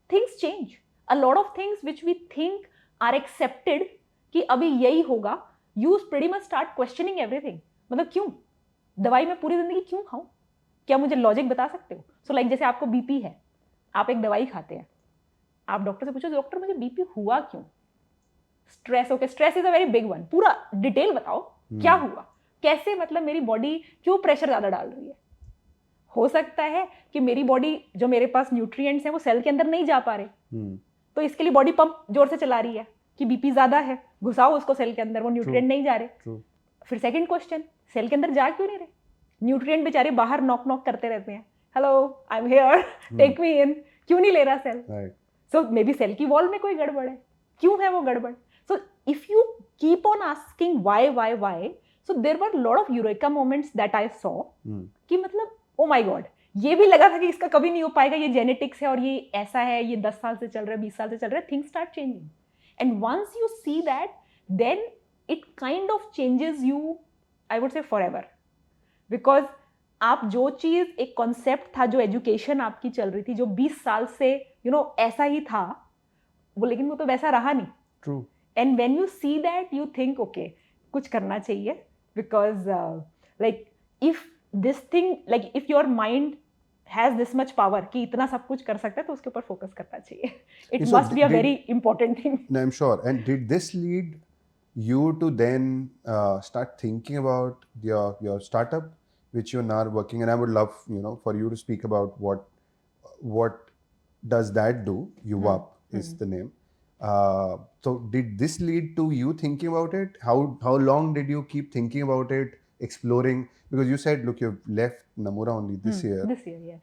things change. A lot of things which we think are accepted कि अभी यही होगा, you pretty much start questioning everything. मतलब क्यों दवाई में पूरी जिंदगी क्यों खाऊं? क्या मुझे लॉजिक बता सकते हो? So like जैसे आपको बीपी है, आप एक दवाई खाते हैं, आप डॉक्टर से पूछो डॉक्टर मुझे बीपी हुआ क्यों? Stress, okay stress is a very big one, पूरा डिटेल बताओ क्या हुआ, कैसे, मतलब मेरी बॉडी क्यों प्रेशर ज्यादा डाल रही है। हो सकता है कि मेरी बॉडी जो मेरे पास न्यूट्रिएंट्स हैं वो सेल के अंदर नहीं जा पा रहे, तो इसके लिए बॉडी पंप जोर से चला रही है कि बीपी ज्यादा है, घुसाओ उसको सेल के अंदर, वो न्यूट्रिएंट नहीं जा रहे। फिर सेकंड क्वेश्चन, सेल के अंदर जा क्यों नहीं रहे? न्यूट्रिएंट बेचारे बाहर नॉक नॉक करते रहते हैं, hello I am here take me in, क्यों नहीं ले रहा cell? So maybe cell की वॉल में कोई गड़बड़ है, क्यों है वो गड़बड़? So if you keep on asking why, so there were a lot of eureka moments that I saw कि मतलब oh my god, ये भी लगा था कि इसका कभी नहीं हो पाएगा, ये जेनेटिक्स है और ये ऐसा है, ये 10 साल से चल रहा है, 20 साल से चल रहा है। things start changing and once you see that then it kind of changes you, I would say forever, because आप जो चीज़, एक कॉन्सेप्ट था, जो एजुकेशन आपकी चल रही थी, जो 20 साल से ऐसा ही था, वो लेकिन वो तो वैसा रहा नहीं. True. And when you see that, you think, okay, कुछ करना चाहिए, because like if this thing, like if your mind has this much power कि इतना सब कुछ कर सकता है, तो उसके ऊपर फोकस करना चाहिए. It So must be a very important thing. No, I'm sure. And did this lead you to then start thinking about your startup, which you're now working? And I would love, for you to speak about what does that do? UWAP is the name. So did this lead to you thinking about it? How long did you keep thinking about it, exploring? Because you said, look, you've left Namura only this year. This year, yes.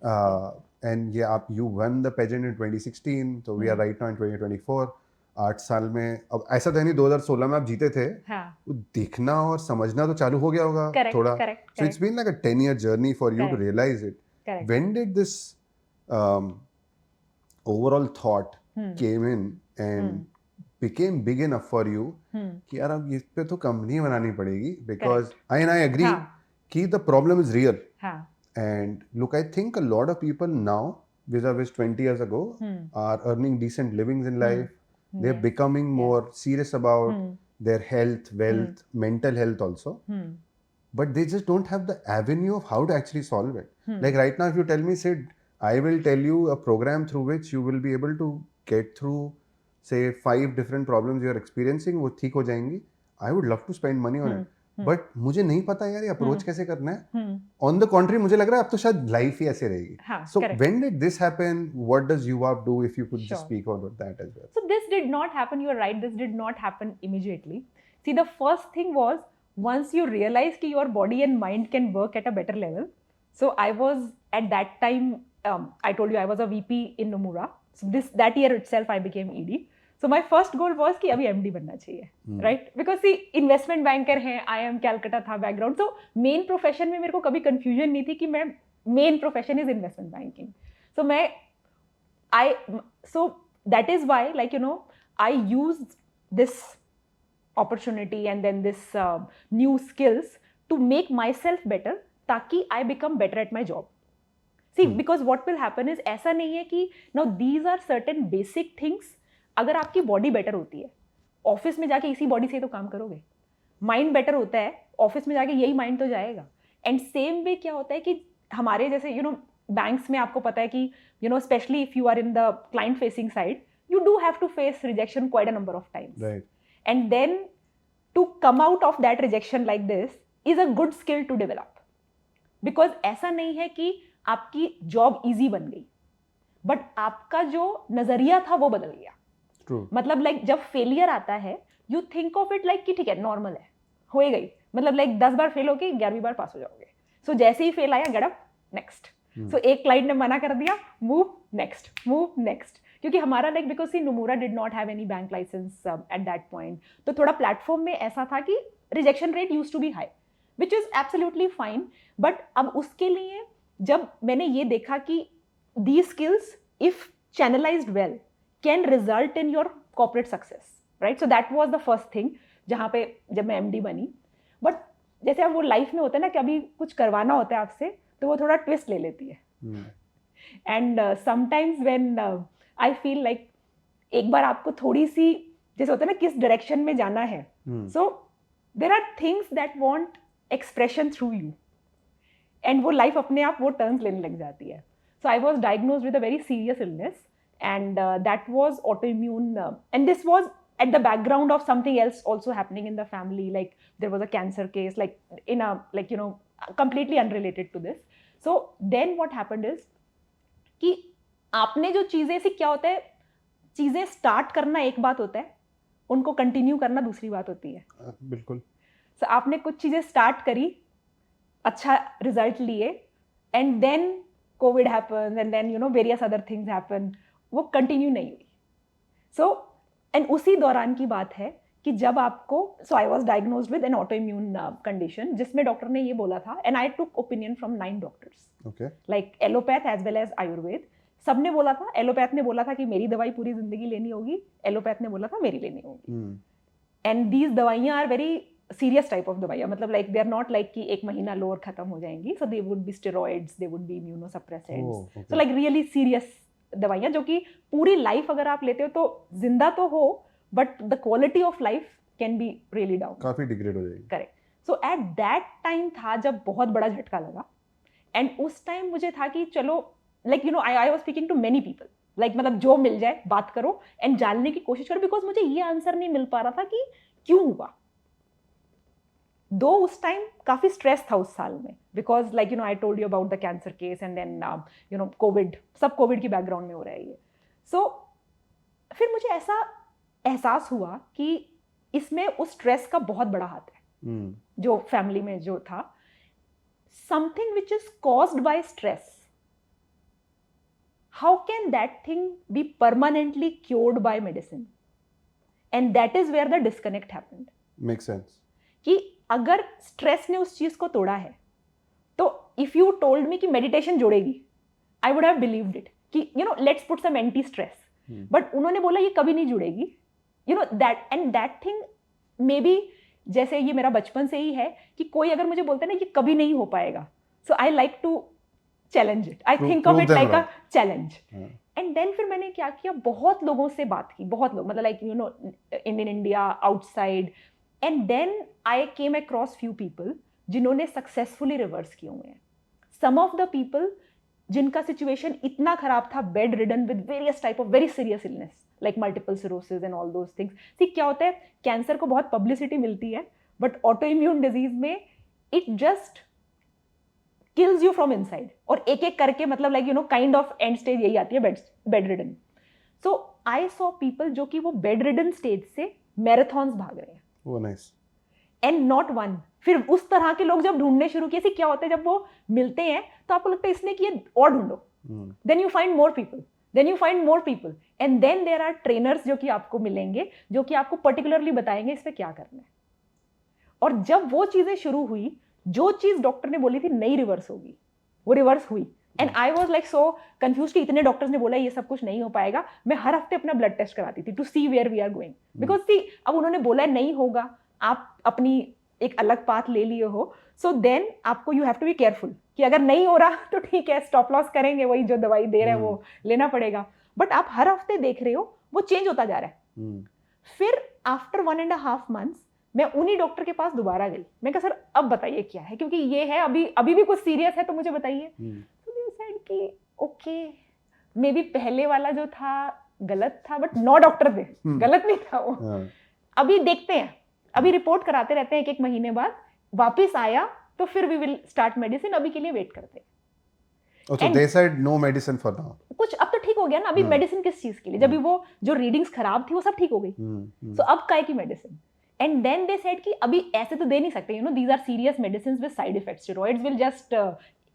And yeah, you won the pageant in 2016. So we are right now in 2024. 8 साल में, अब ऐसा तो नहीं 2016 में आप जीते थे. हाँ. वो देखना और समझना तो चालू हो गया होगा. Correct, थोड़ा. correct. So it's been like a 10-year journey for you to realize it. Correct. When did this overall thought came in and became big enough for you कि यार अब इस पे तो कंपनी बनानी पड़ेगी, because I agree कि the problem is real. And look, I think a lot of people now, vis-a-vis 20 years ago, are earning decent livings in life. They're becoming more serious about their health, wealth, mental health also. But they just don't have the avenue of how to actually solve it. Like right now, if you tell me, Sid, I will tell you a program through which you will be able to get through, say, 5 different problems you're experiencing, वो ठीक हो जाएंगी. I would love to spend money on it. But मुझे नहीं पता यार ये approach कैसे करना है. On the contrary, मुझे लग रहा है अब तो शायद लाइफ ही ऐसे रहेगी. So when did this happen? What does UWAP do? If you could just speak about that as well. So this did not happen. You are right. This did not happen immediately. See, the first thing was, once you realize that your body and mind can work at a better level. So I was at that time, I told you I was a VP in Nomura. So that year itself I became ED. So my first goal was कि अभी MD बनना चाहिए, right? Because see, investment banker हैं, IIM Calcutta था background. So main profession में मेरे को कभी confusion नहीं थी कि मैं main profession is investment banking. So that is why, like, I used this opportunity and then this new skills to make myself better, ताकि I become better at my job. See, because what will happen is, ऐसा नहीं है कि now these are certain basic things. अगर आपकी body better होती है, office में जाके इसी बॉडी से तो काम करोगे. माइंड बेटर होता है, ऑफिस में जाके यही माइंड तो जाएगा. एंड सेम वे क्या होता है कि हमारे जैसे बैंक्स में आपको पता है कि specially if you are in the client facing side, you do have to face rejection quite a number of times. And then to come out of that rejection like this is a good skill to develop. Because ऐसा नहीं है कि आपकी job easy बन गई, but आपका जो नजरिया था वो बदल गया. मतलब लाइक जब फेलियर आता है, you think of it like कि ठीक है, नॉर्मल है, हो ही गई. मतलब लाइक 10 बार फेल होके 11वीं बार पास हो जाओगे. सो जैसे ही फेल आया, गेट अप, नेक्स्ट. सो एक क्लाइंट ने मना कर दिया, मूव नेक्स्ट, मूव नेक्स्ट. क्योंकि हमारा like because see Nomura did not have any bank license at that point, तो थोड़ा प्लेटफॉर्म में ऐसा था कि rejection rate use to be high, which is absolutely fine. But अब उसके लिए जब मैंने ये देखा कि the skills if channelized well can result in your corporate success, right? So that was the first thing जहाँ पे जब मैं MD बनी. But जैसे अब वो लाइफ में होता है ना कि अभी कुछ करवाना होता है आपसे, तो वो थोड़ा ट्विस्ट ले लेती है. And sometimes when I feel like एक बार आपको थोड़ी सी जैसे होता है ना किस डायरेक्शन में जाना है, so there are things that want expression through you, and वो लाइफ अपने आप वो टर्न्स लेने लग जाती है. So I was diagnosed with a very serious illness. And that was autoimmune, and this was at the background of something else also happening in the family. Like there was a cancer case, like in a completely unrelated to this. So then what happened is कि आपने जो चीजें, से क्या होता है, चीजें start करना एक बात होता है, उनको कंटिन्यू करना दूसरी बात होती है. बिल्कुल. So आपने कुछ चीजें स्टार्ट करी, अच्छा रिजल्ट लिए, and then COVID happens, and then various other things happen. वो कंटिन्यू नहीं हुई. सो एंड उसी दौरान की बात है कि जब आपको, so I was diagnosed with an autoimmune condition, जिसमें डॉक्टर ने ये बोला था, and I took opinion from 9 doctors, like allopath as well as Ayurveda. सबने बोला था, एलोपैथ ने बोला था कि मेरी दवाई पूरी जिंदगी लेनी होगी, एलोपैथ ने बोला था मेरी लेनी होगी. एंड दीज दवाइयाँ are very serious type of दवाइयाँ, मतलब like they are not like कि एक महीना लो और खत्म हो जाएंगी. So they would be steroids, they would be immunosuppressants, so like really serious दवाइयाँ जो कि पूरी लाइफ अगर आप लेते हो तो जिंदा तो हो, but the quality of life can be really down, काफी डिग्रेड हो जाएगी. Correct. So at that time था जब बहुत बड़ा झटका लगा. एंड उस टाइम मुझे था कि चलो like I was speaking to many people, like मतलब जो मिल जाए बात करो एंड जानने की कोशिश करो, बिकॉज मुझे ये आंसर नहीं मिल पा रहा था कि क्यों हुआ. दो उस टाइम काफी स्ट्रेस था उस साल में, because like I told you about the cancer case and then covid, सब कोविड की बैकग्राउंड में हो रहा है ये. सो फिर मुझे ऐसा एहसास हुआ कि इसमें उस स्ट्रेस का बहुत बड़ा हाथ है जो फैमिली में जो था. Something which is caused by stress, how can that thing be permanently cured by medicine? And that is where the disconnect happened. Makes sense. कि अगर स्ट्रेस ने उस चीज को तोड़ा है तो इफ यू टोल्ड मी कि मेडिटेशन जोड़ेगी, I would have believed it कि let's put some anti stress. But उन्होंने बोला ये कभी नहीं जुड़ेगी. That and that thing maybe, जैसे ये मेरा बचपन से ही है कि कोई अगर मुझे बोलता है ना ये कभी नहीं हो पाएगा, so I like to challenge it. I think of it like a challenge. And then फिर मैंने क्या किया, बहुत लोगों से बात की, बहुत लोग, मतलब like in India, outside. And then I came across few people जिन्होंने सक्सेसफुली रिवर्स किए हुए हैं. सम ऑफ द पीपल जिनका सिचुएशन इतना खराब था, bedridden with various type of very serious illness like multiple sclerosis and all those things. See क्या होता है, कैंसर को बहुत पब्लिसिटी मिलती है, बट ऑटो इम्यून डिजीज में it just kills you from inside. और एक एक करके मतलब like kind of and stage यही आती है, bed ridden. So I saw people जो कि वो बेड रिडन स्टेज से मैराथन्स भाग रहे हैं. वो नाइस. And not one. फिर उस तरह के लोग जब ढूंढने शुरू किए, क्या होता है जब वो मिलते हैं तो आपको लगता है इसने किए और ढूंढो. Then you find more people, then you find more people, and then there are trainers जो कि आपको मिलेंगे, जो कि आपको पर्टिकुलरली बताएंगे इस पे क्या करना है. और जब वो चीजें शुरू हुई, जो चीज डॉक्टर ने बोली थी नहीं रिवर्स होगी, वो रिवर्स हुई. And I was like so confuse कि इतने डॉक्टर्स ने बोला ये सब कुछ नहीं हो पाएगा. मैं हर हफ्ते अपना ब्लड टेस्ट कराती थी to see where we are going, because see अब उन्होंने बोला नहीं होगा, आप अपनी एक अलग पाथ ले लिए हो, सो देन आपको you have to be careful कि अगर नहीं हो रहा तो ठीक है, स्टॉप लॉस करेंगे, वही जो दवाई दे रहे हैं वो लेना पड़ेगा. बट आप हर हफ्ते देख रहे हो वो चेंज होता जा रहा है. फिर आफ्टर 1.5 months मैं उन्हीं डॉक्टर के पास दोबारा गई. मैं कहा सर अब बताइए क्या है, क्योंकि ये है अभी भी कुछ सीरियस है तो मुझे बताइए. तो दे सेड कि ओके मे बी पहले वाला जो था गलत था, बट 9 डॉक्टर थे, गलत नहीं था वो. अभी देखते हैं, अभी रिपोर्ट कराते रहते हैं एक महीने बाद, वापस आया तो फिर वी विल स्टार्ट मेडिसिन, अभी के लिए वेट करते हैं. So they said no medicine for now. कुछ अब तो ठीक हो गया ना, अभी मेडिसिन किस चीज के लिए, जब वो जो रीडिंग्स खराब थी वो सब ठीक हो गई, सो अब काय की medicine. And then they said कि अभी ऐसे तो दे नहीं सकते, these are serious medicine with side effects. Steroids will just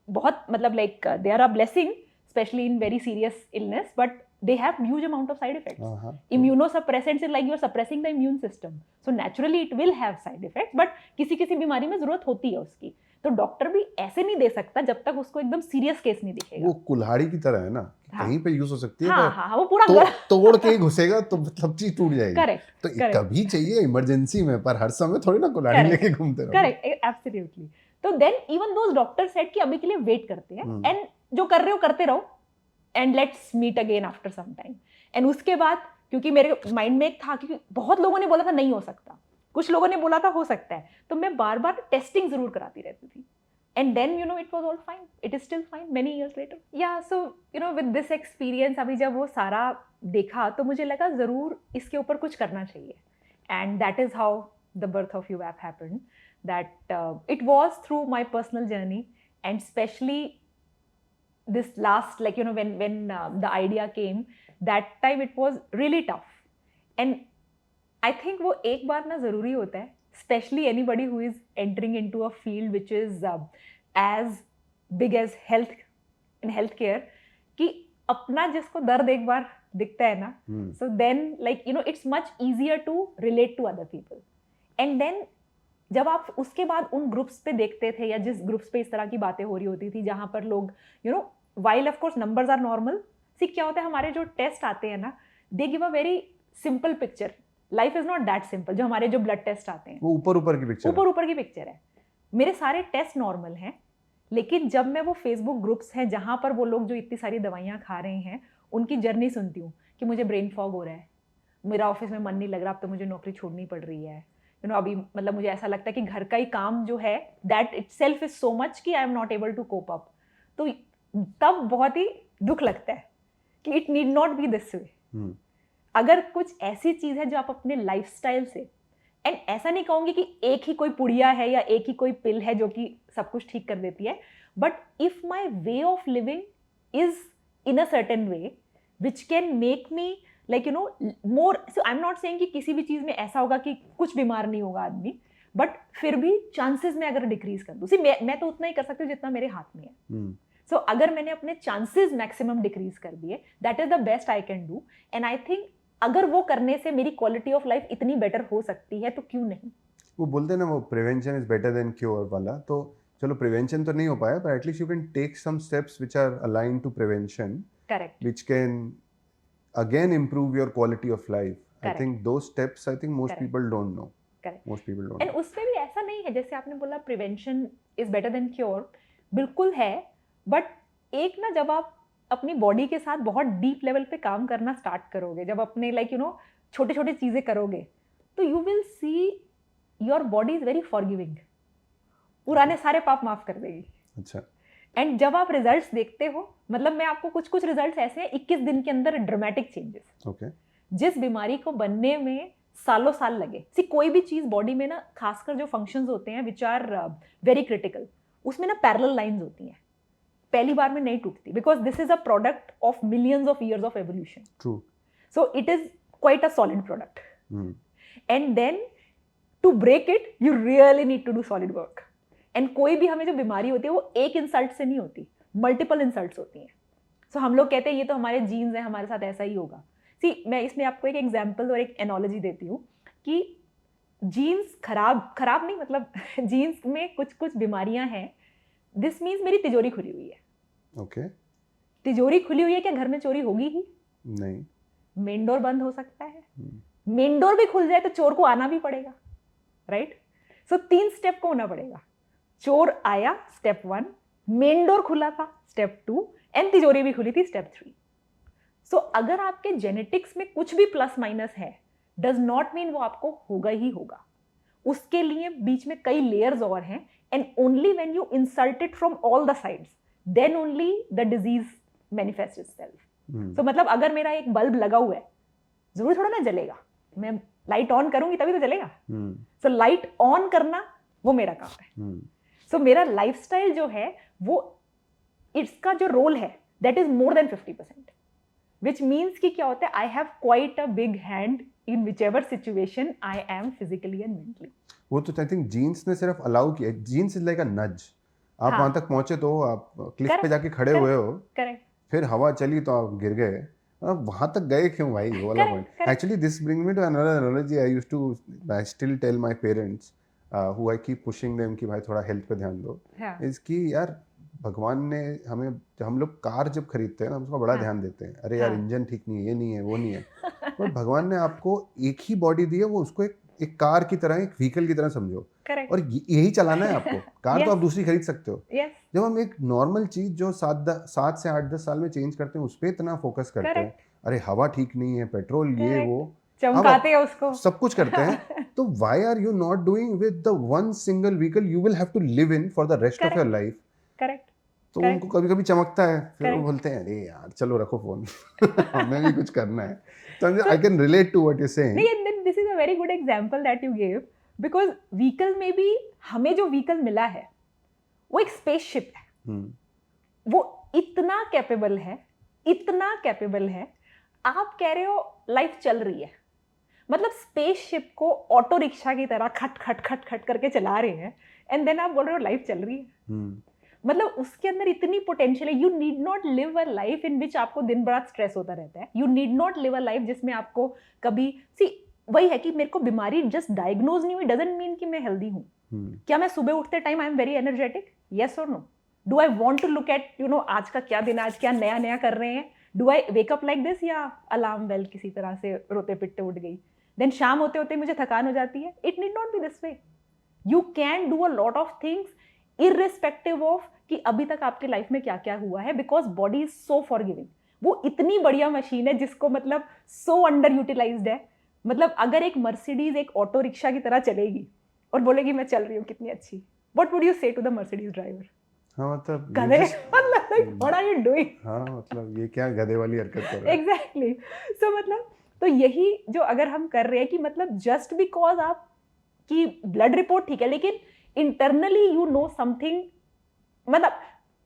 बहुत मतलब like they are a blessing specially in very serious illness, but they have huge amount of side effects. Immunosuppressants is like you are suppressing the immune system, so naturally it will have side effects, but किसी बीमारी में जरूरत होती है उसकी. तो doctor भी ऐसे नहीं दे सकता जब तक उसको एकदम सीरियस केस नहीं दिखेगा. वो कुल्हाड़ी की तरह है ना, कहीं पे यूज हो सकती है, हाँ, वो पूरा तोड़ के ही घुसेगा तो मतलब चीज टूट जाएगी. करेक्ट. तो कभी चाहिए इमरजेंसी में, पर हर समय थोड़ी ना कुल्हाड़ी लेके घूमते रहो. Correct, absolutely. तो देन इवन दोस डॉक्टर सेड कि अभी के लिए वेट करते हैं, एंड जो कर रहे हो करते रहो, and let's meet again after some time. And उसके बाद क्योंकि मेरे माइंड में एक था, क्योंकि बहुत लोगों ने बोला था नहीं हो सकता, कुछ लोगों ने बोला था हो सकता है, तो मैं बार बार टेस्टिंग जरूर कराती रहती थी. And then it was all fine, it is still fine many years later. या सो विद दिस एक्सपीरियंस, अभी जब वो सारा देखा तो मुझे लगा जरूर इसके ऊपर कुछ करना चाहिए. And that is how the birth of you app happened. That it was through my personal journey, and specially this last, like when the idea came, that time it was really tough. And I think वो एक बार ना जरूरी होता है, especially anybody who is entering into a field which is as big as health in healthcare, कि अपना जिसको दर्द एक बार दिखता है ना, so then like it's much easier to relate to other people. And then जब आप उसके बाद उन ग्रुप्स पे देखते थे, या जिस ग्रुप्स पे इस तरह की बातें हो रही होती थी जहां पर लोग while of course numbers are normal, सी क्या होता है हमारे जो टेस्ट आते हैं ना, they give a very simple picture life is not that simple. जो हमारे जो ब्लड टेस्ट आते हैं वो ऊपर की पिक्चर, ऊपर की पिक्चर है. मेरे सारे टेस्ट नॉर्मल हैं, लेकिन जब मैं वो फेसबुक ग्रुप्स हैं जहाँ पर वो लोग जो इतनी सारी दवाइयाँ खा रहे हैं उनकी जर्नी सुनती हूँ कि मुझे ब्रेन फॉग हो रहा है, मेरा ऑफिस में मन नहीं लग रहा, अब तो मुझे नौकरी छोड़नी पड़ रही है, अभी मतलब मुझे ऐसा लगता है कि घर का ही काम जो है that itself is so much कि I am not able to cope up. तो तब बहुत ही दुख लगता है कि it need not be this way. अगर कुछ ऐसी चीज है जो आप अपने लाइफस्टाइल से, एंड ऐसा नहीं कहूंगी कि एक ही कोई पुड़िया है या एक ही कोई पिल है जो कि सब कुछ ठीक कर देती है, but if my way of living is in a certain way which can make me like more, so I am not saying कि किसी भी चीज में ऐसा होगा कि कुछ बीमार नहीं होगा आदमी, बट फिर भी चांसेस में अगर डिक्रीज कर दूं, मैं तो उतना ही कर सकती हूँ जितना मेरे हाथ में है. सो अगर मैंने अपने चांसेस मैक्सिमम डिक्रीज कर दिए, that is the best I can do. And I think अगर वो करने से मेरी क्वालिटी ऑफ लाइफ इतनी बेटर हो सकती है तो क्यों नहीं. वो बोलते हैं ना, वो prevention is better than cure वाला. तो चलो प्रिवेंशन तो नहीं हो पाया, but at least you can take some steps which are aligned to prevention, correct, which can again improve your quality of life. Correct. I think those steps, I think most Correct. people don't know. Correct. Most people don't And know. उसमें भी ऐसा नहीं है, जैसे आपने बोला prevention is better than cure, बिल्कुल है, बट एक ना जब आप अपनी बॉडी के साथ बहुत डीप लेवल पे काम करना स्टार्ट करोगे, जब अपने छोटे छोटे चीजें करोगे, तो you will see your body is very forgiving, पुराने सारे पाप माफ कर देगी. अच्छा. एंड जब आप रिजल्ट्स देखते हो, मतलब मैं आपको कुछ रिजल्ट्स ऐसे हैं 21 दिन के अंदर ड्रामेटिक चेंजेस. ओके. जिस बीमारी को बनने में सालों साल लगे, कोई भी चीज बॉडी में ना, खासकर जो फंक्शंस होते हैं विच आर वेरी क्रिटिकल, उसमें ना पैरेलल लाइंस होती हैं, पहली बार में नहीं टूटती, because this is a product of millions of years of evolution. True. So it is quite a solid product. And then to break it you really need to do solid work. And कोई भी हमें जो बीमारी होती है वो एक insult से नहीं होती, मल्टीपल इंसल्ट्स होती हैं. सो हम लोग कहते हैं ये तो हमारे जीन्स हैं, हमारे साथ ऐसा ही होगा. मैं इसमें आपको एक एग्जाम्पल और एक एनोलॉजी देती हूँ कि जीन्स खराब नहीं, मतलब जीन्स में कुछ बीमारियां हैं. दिस मीन्स मेरी तिजोरी खुली हुई है. ओके. तिजोरी खुली हुई है, क्या घर में चोरी होगी ही नहीं. मेन डोर बंद हो सकता है, मेन डोर भी खुल जाए तो चोर को आना भी पड़ेगा, राइट. सो 3 स्टेप को होना पड़ेगा. चोर आया, स्टेप 1, मेन डोर खुला था, स्टेप 2, एंड तिजोरी भी खुली थी, स्टेप 3. सो अगर आपके जेनेटिक्स में कुछ भी प्लस माइनस है, डज नॉट मीन वो आपको होगा ही होगा. उसके लिए बीच में कई लेयर्स और हैं, and only when you insult it from all the sides, then only the disease manifest itself. So मतलब अगर मेरा एक बल्ब लगा हुआ है, जरूर थोड़ा ना जलेगा, मैं लाइट ऑन करूंगी तभी तो जलेगा. सो लाइट ऑन करना वो मेरा काम है. सो मेरा लाइफस्टाइल जो है वो, इसका जो रोल है that is more than 50%, which means कि क्या होता है, I have quite a big hand in which ever situation I am physically and mentally. वो तो आई थिंक जीन्स ने सिर्फ अलाउ किया. जीन्स इज लाइक अ नज. आप वहां तक पहुंचे तो आप क्लिफ पे जाके खड़े हुए हो, करेक्ट, फिर हवा चली तो आप गिर गए. अब वहां तक गए क्यों भाई, वो वाला point. Actually this bring me to another analogy. I still tell my parents who I keep pushing them कि भाई थोड़ा हेल्थ पे ध्यान दो. इस कि यार भगवान ने हमें, हम लोग कार जब खरीदते हैं ना, हम उसका बड़ा ध्यान देते हैं, अरे यार इंजन ठीक नहीं है, ये नहीं है, वो नहीं है. पर भगवान ने आपको एक ही बॉडी दी है, वो उसको एक कार की तरह, एक व्हीकल की तरह समझो. Correct. और यही चलाना है आपको. कार तो आप दूसरी खरीद सकते हो. जब हम एक नॉर्मल चीज जो 7 से 8-10 साल में चेंज करते हैं, उस पर इतना फोकस करते हैं, अरे हवा ठीक नहीं है, पेट्रोल ये वो चमकाते हैं उसको, सब कुछ करते हैं. तो why are you not doing with the one single vehicle you will have to live in for the rest of your life? Correct. तो उनको कभी-कभी चमकता है, फिर वो बोलते हैं अरे यार चलो रखो फोन, हमें भी कुछ करना है. तो I can relate to what you're saying. नहीं, this is a very good example that you gave, because vehicle में भी हमें जो व्हीकल मिला है वो एक स्पेसशिप है. वो इतना कैपेबल है. आप कह रहे हो लाइफ चल रही है, मतलब स्पेसशिप को ऑटो रिक्शा की तरह खट खट खट खट करके चला रहे हैं, एंड देन आप बोल रहे हो लाइफ चल रही है. मतलब उसके अंदर इतनी पोटेंशियल है. You need not live a life in which आपको दिन रात स्ट्रेस होता रहता है. You need not live a life जिसमें आपको कभी वही है कि मेरे को बीमारी जस्ट डायग्नोज नहीं हुई डजंट मीन कि मैं हेल्दी हूँ. क्या मैं सुबह उठते time I am very energetic? Yes और no? Do I want to look at आज का क्या दिन, आज क्या नया कर रहे हैं? Do I wake up like this, या अलार्म बेल किसी तरह से रोते पिटते उठ गई? देन शाम होते होते मुझे थकान हो जाती है. It need not be this way. You can do a lot of things irrespective of कि अभी तक आपके लाइफ में क्या क्या हुआ है, because body is so forgiving. वो इतनी बढ़िया मशीन है जिसको मतलब सो अंडर यूटिलाइज्ड है. मतलब अगर एक मर्सिडीज एक ऑटो रिक्शा की तरह चलेगी और बोलेगी मैं चल रही हूँ कितनी अच्छी, व्हाट वुड यू से टू द मर्सिडीज ड्राइवर? हाँ मतलब गधे, मतलब व्हाट आर यू डूइंग? हाँ मतलब ये क्या गधे वाली हरकत कर रहा है. एग्जैक्टली. सो मतलब तो यही जो अगर हम कर रहे हैं कि मतलब जस्ट बिकॉज आप की ब्लड रिपोर्ट ठीक है, लेकिन इंटरनली यू नो समथिंग. मतलब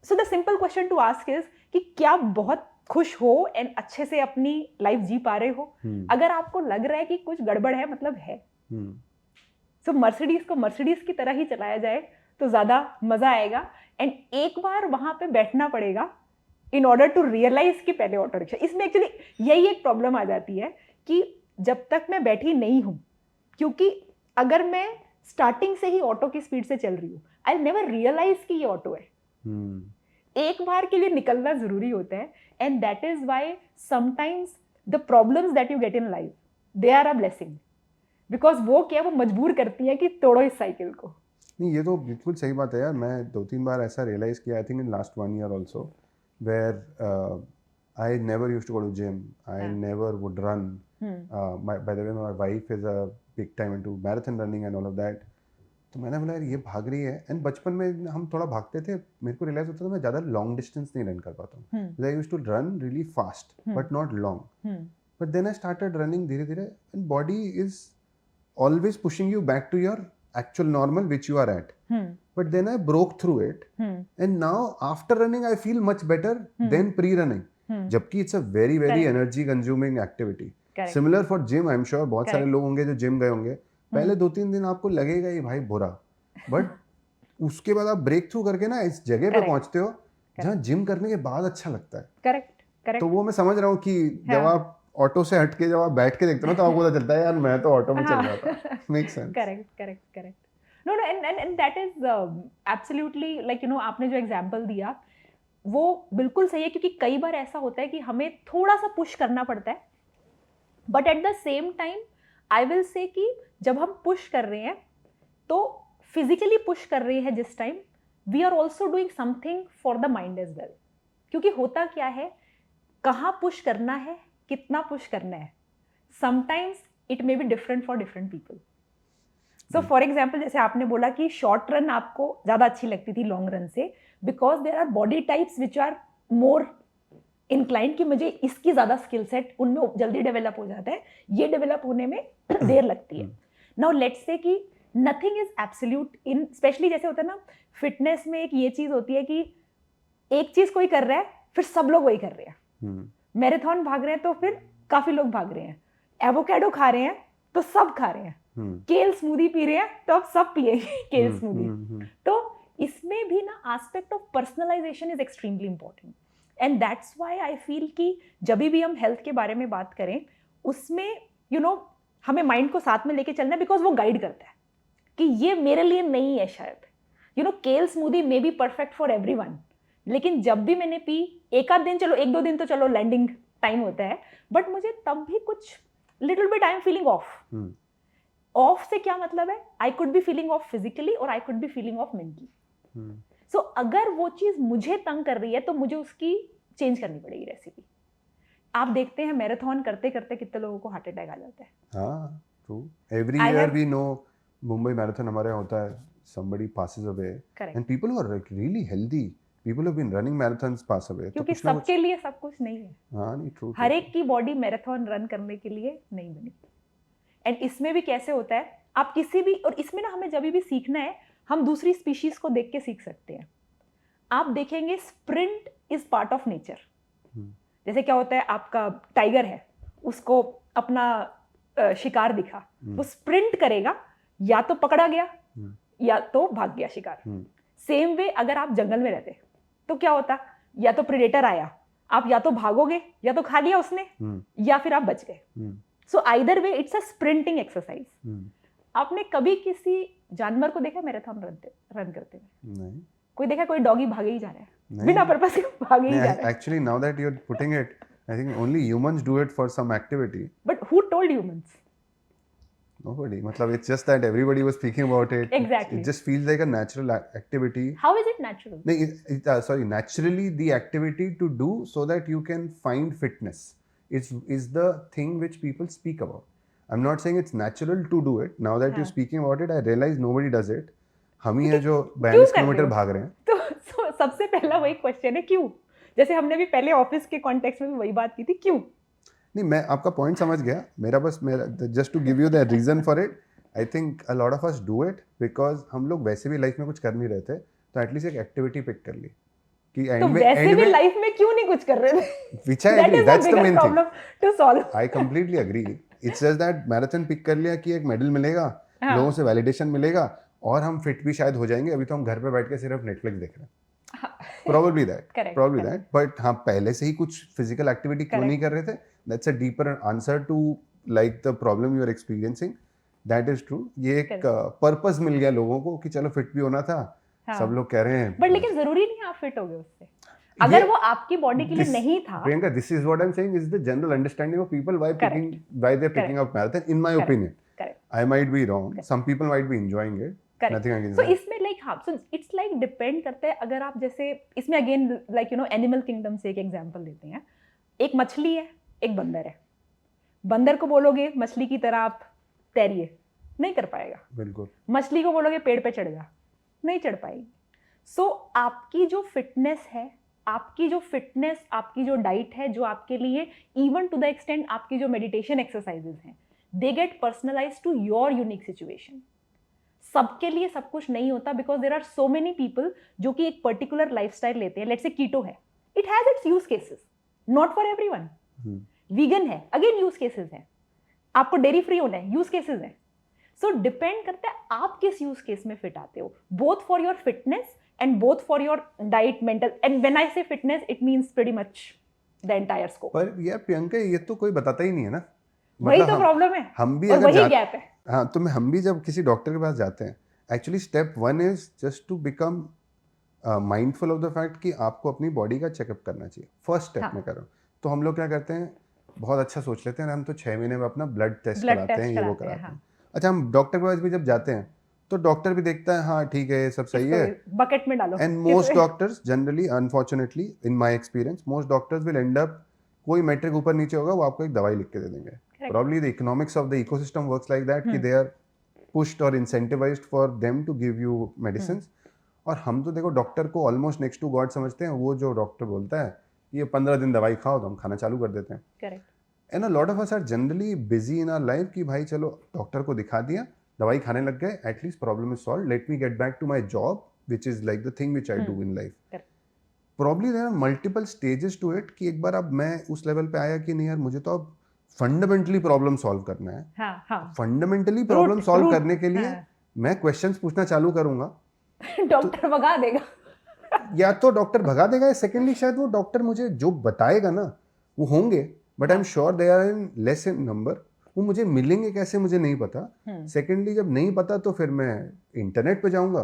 so the simple question to ask is कि क्या बहुत खुश हो एंड अच्छे से अपनी लाइफ जी पा रहे हो? अगर आपको लग रहा है कि कुछ गड़बड़ है, मतलब है. सो मर्सिडीज को मर्सिडीज की तरह ही चलाया जाए तो ज्यादा मजा आएगा. एंड एक बार वहां पे बैठना पड़ेगा इन ऑर्डर टू रियलाइज कि पहले ऑटो रिक्शा. इसमें एक्चुअली यही एक प्रॉब्लम आ जाती है कि जब तक मैं बैठी नहीं हूं, क्योंकि अगर मैं स्टार्टिंग से ही ऑटो की स्पीड से चल रही हूँ, आई नेवर रियलाइज कि ये ऑटो है. एक बार के लिए निकलना जरूरी होता है. And that is why sometimes the problems that you get in life they are a blessing, because वो क्या, वो मजबूर करती है कि तोड़ो इस साइकिल को. नहीं ये तो बिल्कुल सही बात है यार. मैं 2-3 बार ऐसा रियलाइज किया, I think in last 1 year also, where I never used to go to gym, I never would run. By the way my wife is a big time into marathon running and all of that. तो मैंने बोला यार ये भाग रही है. And बचपन में हम थोड़ा भागते थे, मेरे को रियलाइज होता था मैं ज़्यादा लॉन्ग डिस्टेंस नहीं रन कर पाता हूँ. I used to run really fast but not long. But then I started running धीरे धीरे, and body is always pushing you back to your actual normal which you are at. But then I broke through it, and now after running I feel much better than pre-running. जबकि it's a very energy consuming activity. Similar for gym, I'm sure बहुत सारे लोग होंगे जो gym गए होंगे, पहले 2-3 दिन आपको लगेगा ही भाई बुरा, बट उसके बाद आप ब्रेक थ्रू करके ना इस जगह पे पहुंचते हो जहाँ जिम करने के बाद अच्छा लगता है. करेक्ट. तो वो मैं समझ रहा हूँ कि जब आप ऑटो से हटके जब आप बैठ के देखते हो ना, तो आपको पता चलता है यार मैं तो ऑटो में चल रहा था. Make sense. Correct. No and that is absolutely like you know, आपने जो एग्जांपल दिया वो बिल्कुल सही है, क्योंकि कई बार ऐसा होता है कि हमें थोड़ा सा पुश करना पड़ता है. But at the same time I will say कि जब हम पुश कर रहे हैं तो फिजिकली पुश कर रहे हैं जिस time, we are also doing something for the mind as well. क्योंकि होता क्या है, कहाँ पुश करना है, कितना पुश करना है, sometimes it may be different for different people. So for example जैसे आपने बोला कि शॉर्ट रन आपको ज़्यादा अच्छी लगती थी लॉन्ग रन से, because there are body types which are more inclined कि मुझे इसकी ज़्यादा स्किल सेट उनमें जल्दी डेवलप हो जाता है, ये डेवलप होने में देर लगती है. नाउ लेट्स से कि nothing is absolute in, specially जैसे होता है ना फिटनेस में, एक ये चीज़ होती है कि एक चीज़ कोई कर रहा है फिर सब लोग वही कर रहे हैं. मैराथन भाग रहे हैं तो फिर काफी लोग भाग रहे हैं. एवोकेडो खा रहे हैं तो सब खा रहे हैं. केल स्मूदी पी रहे हैं तो अब सब पिएंगे केल स्मूदी. तो इसमें भी ना aspect of personalization is extremely important. And that's why I feel कि जब भी हम हेल्थ के बारे में बात करें उसमें यू नो हमें माइंड को साथ में लेके चलना है, बिकॉज वो गाइड करता है कि ये मेरे लिए नहीं है शायद. यू नो केल smoothie may be perfect for everyone, लेकिन जब भी मैंने पी, एक आध दिन चलो, 1-2 दिन तो चलो लैंडिंग टाइम होता है, बट मुझे तब भी कुछ little bit I am feeling off. Off से क्या मतलब है, I could be feeling off physically और I could be feeling off mentally. So अगर वो चीज मुझे तंग कर रही है तो मुझे उसकी चेंज करनी पड़ेगी रेसिपी. आप देखते हैं मैराथन करते करते कितने लोगों को हार्ट अटैक आ जाता है. हाँ true. Every year we know Mumbai marathon हमारे यहाँ होता है, somebody passes away. Correct. And people who are like really healthy, people who have been running marathons pass away. क्योंकि सबके लिए सब कुछ नहीं है. हाँ नहीं ट्रू. हर एक की बॉडी मैराथन रन करने के लिए नहीं बनी. एंड इसमें भी कैसे होता है, आप किसी भी, और इसमें ना हमें जब भी सीखना है हम दूसरी स्पीशीज को देख के सीख सकते हैं. आप देखेंगे sprint is part of nature. जैसे क्या होता है, आपका टाइगर है, उसको अपना शिकार दिखा, वो स्प्रिंट करेगा, या तो पकड़ा गया या तो भाग गया शिकार. सेम वे अगर आप जंगल में रहते तो क्या होता, या तो प्रेडेटर आया, आप या तो भागोगे या तो खा लिया उसने, या फिर आप बच गए. So either way it's a sprinting exercise. आपने कभी किसी जानवर को देखा मैराथन रन करते हुए? नहीं. कोई देखा कोई डॉगी भागे ही जा रहा है बिना पर्पस के, भागे ही जा रहा है. Actually now that you are putting it, I think only humans do it for some activity. But who told humans? Nobody. मतलब it's just that everybody was speaking about it. Exactly. It just feels like a natural activity. How is it natural? No, sorry, naturally the activity to do so that you can find fitness is the thing which people speak about. I'm not saying it's natural to do it. Now that you're speaking about it, I realize nobody does it. हम ही हैं जो 42 kilometre भाग रहे हैं. तो सबसे पहला वही क्वेश्चन है, क्यों? जैसे हमने भी पहले ऑफिस के कॉन्टेक्स्ट में भी वही बात की थी, क्यों? नहीं, मैं आपका पॉइंट समझ गया. मेरा just to give you the reason for it, I think a lot of us do it because हम लोग वैसे भी लाइफ में कुछ कर नहीं रहे थे, तो एटलीस्ट एक एक्टिविटी पिक कर ली कि तो वैसे भी लाइफ में क्यों नहीं कुछ कर रहे थे? Which I agree, that's the main thing to solve. I completely agree. It's just that marathon pick कर लिया कि एक मेडल मिलेगा, लोगों से वैलिडेशन मिलेगा और हम फिट भी शायद हो जाएंगे. अभी तो हम घर पे बैठ के सिर्फ नेटफ्लिक्स देख रहे हैं. Probably that. But हाँ, पहले से ही कुछ फिजिकल एक्टिविटी क्यों नहीं कर रहे थे? That's a deeper answer to like the problem you are experiencing. That is true. ये एक पर्पस मिल गया लोगों को कि चलो फिट भी होना था. सब लोग कह रहे हैं. बट लेकिन जरूरी नहीं आप फिट हो गए उससे. अगर वो आपकी बॉडी के लिए नहीं था. Priyanka, this is what I'm saying is the general understanding of people why they're picking up marathon. In my opinion, I might be wrong. Some people might be enjoying it. Nothing against that. So इसमें like हाँ, so it's like depend करता है. अगर आप जैसे इसमें again like you know animal kingdom से एक एग्जांपल लेते हैं. एक मछली है, एक बंदर है. बंदर को बोलोगे मछली की तरह आप तैरिए, नहीं कर पाएगा. बिल्कुल. मछली को बोलोगे पेड़ पे चढ़ जा, नहीं चढ़ पाएगी. सो आपकी जो फिटनेस है, आपकी जो डाइट है, जो आपके लिए इवन टू द एक्सटेंट आपकी जो मेडिटेशन एक्सरसाइजेज हैं, they get personalized to your unique situation. सबके लिए सब कुछ नहीं होता because there are so many people जो कि एक पर्टिकुलर लाइफस्टाइल लेते हैं. लेट्स से कीटो है, it has its use cases, not for everyone. Vegan है, अगेन यूज केसेस हैं. आपको डेयरी फ्री होना है, यूज केसेस हैं. सो डिपेंड करता है आप किस यूज केस में फिट आते हो, both for your fitness and both for your diet, mental. And when I say fitness it means pretty much the entire scope. पर यार प्रियंका, ये तो कोई बताता ही नहीं है ना. वही तो प्रॉब्लम है. हम भी अगर वही गैप है. हाँ, तो हम भी जब किसी डॉक्टर के पास जाते हैं, actually step 1 is just to become mindful of the fact कि आपको अपनी बॉडी का चेकअप करना चाहिए. फर्स्ट स्टेप में करो. तो हम लोग क्या करते हैं, बहुत अच्छा सोच लेते हैं, हम तो 6 महीने में अपना ब्लड टेस्ट कराते हैं, ये वो कराते हैं. अच्छा, हम डॉक्टर के पास भी जब जाते हैं तो डॉक्टर भी देखता है, हाँ ठीक है, सब सही है, बकेट में डालो. And most doctors generally, unfortunately in my experience, most doctors will and up, कोई मैट्रिक ऊपर नीचे होगा, वो आपको एक दवाई लिख के दे देंगे. Probably the economics of the ecosystem works like that कि they are pushed or incentivized for them to give you medicines. और हम तो देखो डॉक्टर को ऑलमोस्ट नेक्स्ट टू गॉड समझते हैं. वो जो डॉक्टर बोलता है ये 15 दिन दवाई खाओ, तो हम खाना चालू कर देते हैं. Correct. And a lot of us are generally busy in our life कि भाई चलो डॉक्टर को दिखा दिया, दवाई खाने लग गए, at least problem is solve, let me get back to my job which is like the thing which I do in life. Probably there are multiple stages to it कि एक बार अब मैं उस लेवल पे आया कि नहीं यार, मुझे तो अब फंडामेंटली प्रॉब्लम सॉल्व करना है. फंडामेंटली प्रॉब्लम सॉल्व करने के लिए मैं क्वेश्चंस पूछना चालू करूंगा, डॉक्टर भगा देगा. या तो डॉक्टर भगा देगा, या सेकेंडली शायद वो डॉक्टर मुझे जो बताएगा ना वो होंगे, but I am sure they are in less in number. वो मुझे मिलेंगे कैसे मुझे नहीं पता. सेकेंडली जब नहीं पता तो फिर मैं इंटरनेट पे जाऊंगा,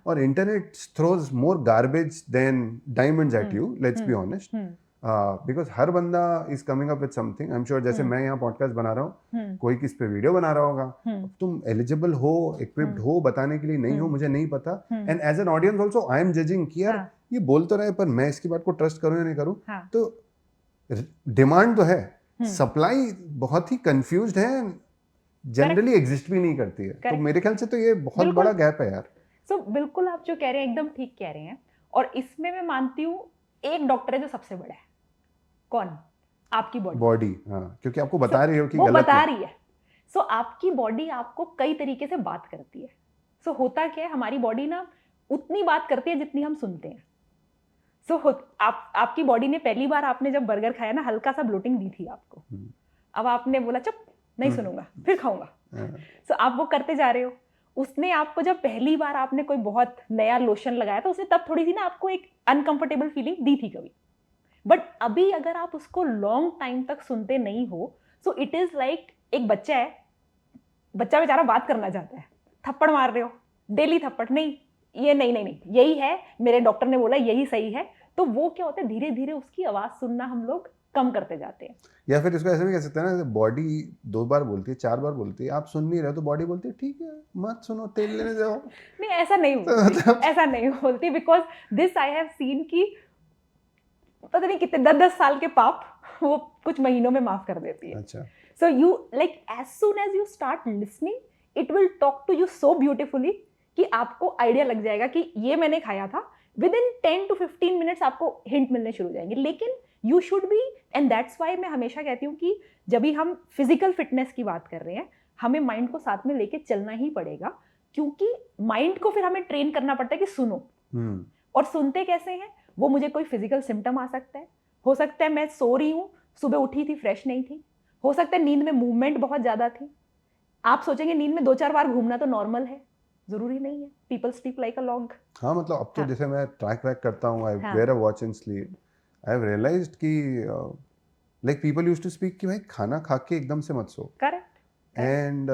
और internet throws more garbage than diamonds at you, let's be honest. Because हर बंदा is coming up with something. I am sure जैसे मैं यहाँ पॉडकास्ट बना रहा हूँ, कोई किस पे वीडियो बना रहा होगा. तुम एलिजिबल हो, इक्विप्ड हो बताने के लिए, नहीं हो मुझे नहीं पता. And as an audience also I am judging कि यार ये बोल तो रहे, पर मैं इसकी बात को ट्रस्ट करूँ या नहीं करूँ. तो डिमांड तो है, सप्लाई बहुत ही कंफ्यूज्ड है, जनरली एग्जिस्ट भी नहीं करती है. तो मेरे ख्याल से तो ये बहुत बड़ा गैप है यार. सो बिल्कुल आप जो कह रहे हैं एकदम ठीक कह रहे हैं. और इसमें मैं मानती हूँ एक डॉक्टर है जो सबसे बड़ा है. कौन? आपकी बॉडी. हाँ, क्योंकि आपको बता रही हो कि गलत बता रही है. सो आपकी बॉडी आपको कई तरीके से बात करती है. सो होता क्या है, हमारी बॉडी ना उतनी बात करती है जितनी हम सुनते हैं. आपकी बॉडी ने पहली बार आपने जब बर्गर खाया ना, हल्का सा ब्लोटिंग दी थी आपको. अब आपने बोला चुप, नहीं सुनूंगा, फिर खाऊंगा. सो आप वो करते जा रहे हो. उसने आपको जब पहली बार आपने कोई बहुत नया लोशन लगाया था, उसने तब थोड़ी सी ना आपको एक अनकंफर्टेबल फीलिंग दी थी कभी. बट अभी अगर आप उसको लॉन्ग टाइम तक सुनते नहीं हो, सो इट इज लाइक एक बच्चा है, बच्चा बेचारा बात करना चाहता है, थप्पड़ मार रहे हो, डेली थप्पड़, नहीं ये नहीं यही है, मेरे डॉक्टर ने बोला यही सही है. तो वो क्या होता है, धीरे धीरे उसकी आवाज सुनना हम लोग कम करते जाते हैं। या फिर इसको ऐसे भी कह सकते हैं ना, बॉडी 2 बार बोलती है, 4 बार बोलती है, आप सुन नहीं रहे हो तो बॉडी बोलती है ठीक है मत सुनो, तेल लेने जाओ। नहीं ऐसा नहीं बोलती, ऐसा नहीं बोलती, because this I have seen कि पता नहीं कितने 10-10 साल के पाप वो कुछ महीनों में माफ कर देती है। अच्छा, so you like as soon as you start listening it will talk to you so beautifully कि आपको आइडिया लग जाएगा कि ये मैंने खाया था। विद इन 10 to 15 मिनट्स आपको हिंट मिलने शुरू हो जाएंगे। लेकिन you should be, and that's why मैं हमेशा कहती हूँ कि जब भी हम फिजिकल फिटनेस की बात कर रहे हैं हमें माइंड को साथ में लेके चलना ही पड़ेगा, क्योंकि माइंड को फिर हमें ट्रेन करना पड़ता है कि सुनो। और सुनते कैसे हैं, वो मुझे कोई फिजिकल सिम्टम आ सकता है, हो सकता है मैं सो रही हूँ, सुबह उठी थी फ्रेश नहीं थी, हो सकता है नींद में मूवमेंट बहुत ज़्यादा थी। आप सोचेंगे नींद में 2-4 बार घूमना तो नॉर्मल है, ज़रूरी नहीं है। पीपल स्लीप लाइक अ लॉग। हाँ मतलब अब तो हाँ. जैसे मैं ट्रैक वैक करता हूँ, आई हाँ. Wear a watch and sleep, I have realised कि like people used to speak कि भाई खाना खा के एकदम से मत सो। Correct. And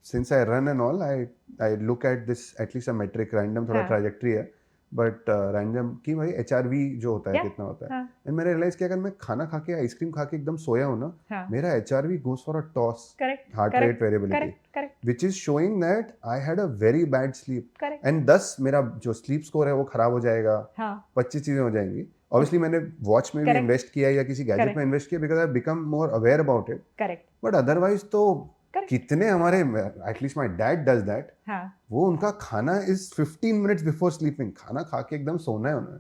since I run and all, I look at this at least a metric, random थोड़ा हाँ. ट्रैजेक्टरी है बट रैंडम कि भाई HRV जो होता है Yeah. कितना होता है। हाँ. एंड मैंने रियलाइज किया अगर मैं खाना खा के आइसक्रीम खा के एकदम सोया हूँ ना, हाँ. मेरा HRV goes for a toss, correct. heart rate variability, correct. which is showing that I had a very bad sleep. Correct. And 10 मेरा जो स्लीप स्कोर है वो खराब हो जाएगा, हाँ. 25 चीजें हो जाएंगी। ऑब्वियसली मैंने वॉच में भी Correct. इन्वेस्ट किया या किसी गैजेट Correct. में इन्वेस्ट किया because I become more aware about it. Correct. But otherwise तो Correct. कितने हमारे, at least my dad does that, हाँ. वो उनका खाना इज 15 मिनट्स बिफोर स्लीपिंग, खाना खा के एकदम सोना है उन्हें।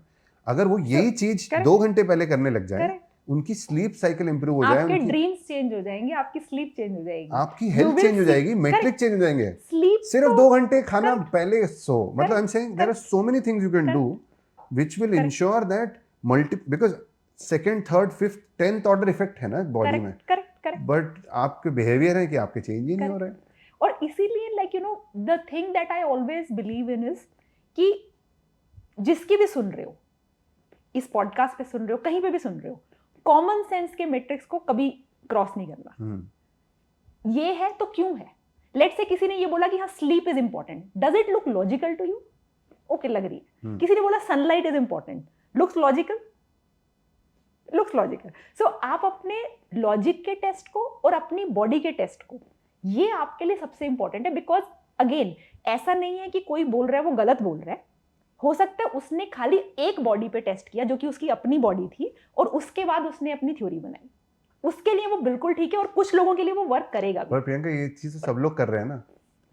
अगर वो यही चीज correct. 2 घंटे पहले करने लग जाए, Correct. उनकी स्लीप साइकिल इंप्रूव हो जाए, आपके उनकी ड्रीम्स चेंज हो जाएंगे, आपकी स्लीप चेंज हो जाएगी, आपकी हेल्थ चेंज हो जाएगी, मेट्रिक चेंज हो जाएंगे। स्लीप सिर्फ 2 घंटे खाना पहले सो, मतलब I am saying there are Correct. So many things you can do which will Correct. Ensure that because second, third, fifth, 10th order effect है ना बॉडी में, करेक्ट। बट आपके बिहेवियर है कि आपके चेंज ही नहीं हो रहे। और इसीलिए like you know the thing that I always believe in is कि जिसकी भी सुन रहे हो, इस पॉडकास्ट पे सुन रहे हो, कहीं पे भी सुन रहे हो, कॉमन सेंस के मैट्रिक्स को कभी क्रॉस नहीं करना। ये है तो क्यों है? लेट्स से किसी ने ये बोला कि हाँ sleep is important, does it look logical to you? Okay लग रही है। किसी ने बोला sunlight is important, looks logical? Looks logical. So आप अपने लॉजिक के टेस्ट को और अपनी बॉडी के टेस्ट को, ये आपके लिए सबसे इंपॉर्टेंट है। बिकॉज अगेन ऐसा नहीं है कि कोई बोल रहा है वो गलत बोल रहा है, हो सकता है उसने खाली एक बॉडी पे टेस्ट किया जो कि उसकी अपनी बॉडी थी और उसके बाद उसने अपनी थ्योरी बनाई, उसके लिए वो बिल्कुल ठीक है और कुछ लोगों के लिए वो वर्क करेगा भी। पर प्रियंका ये चीज सब लोग कर रहे हैं ना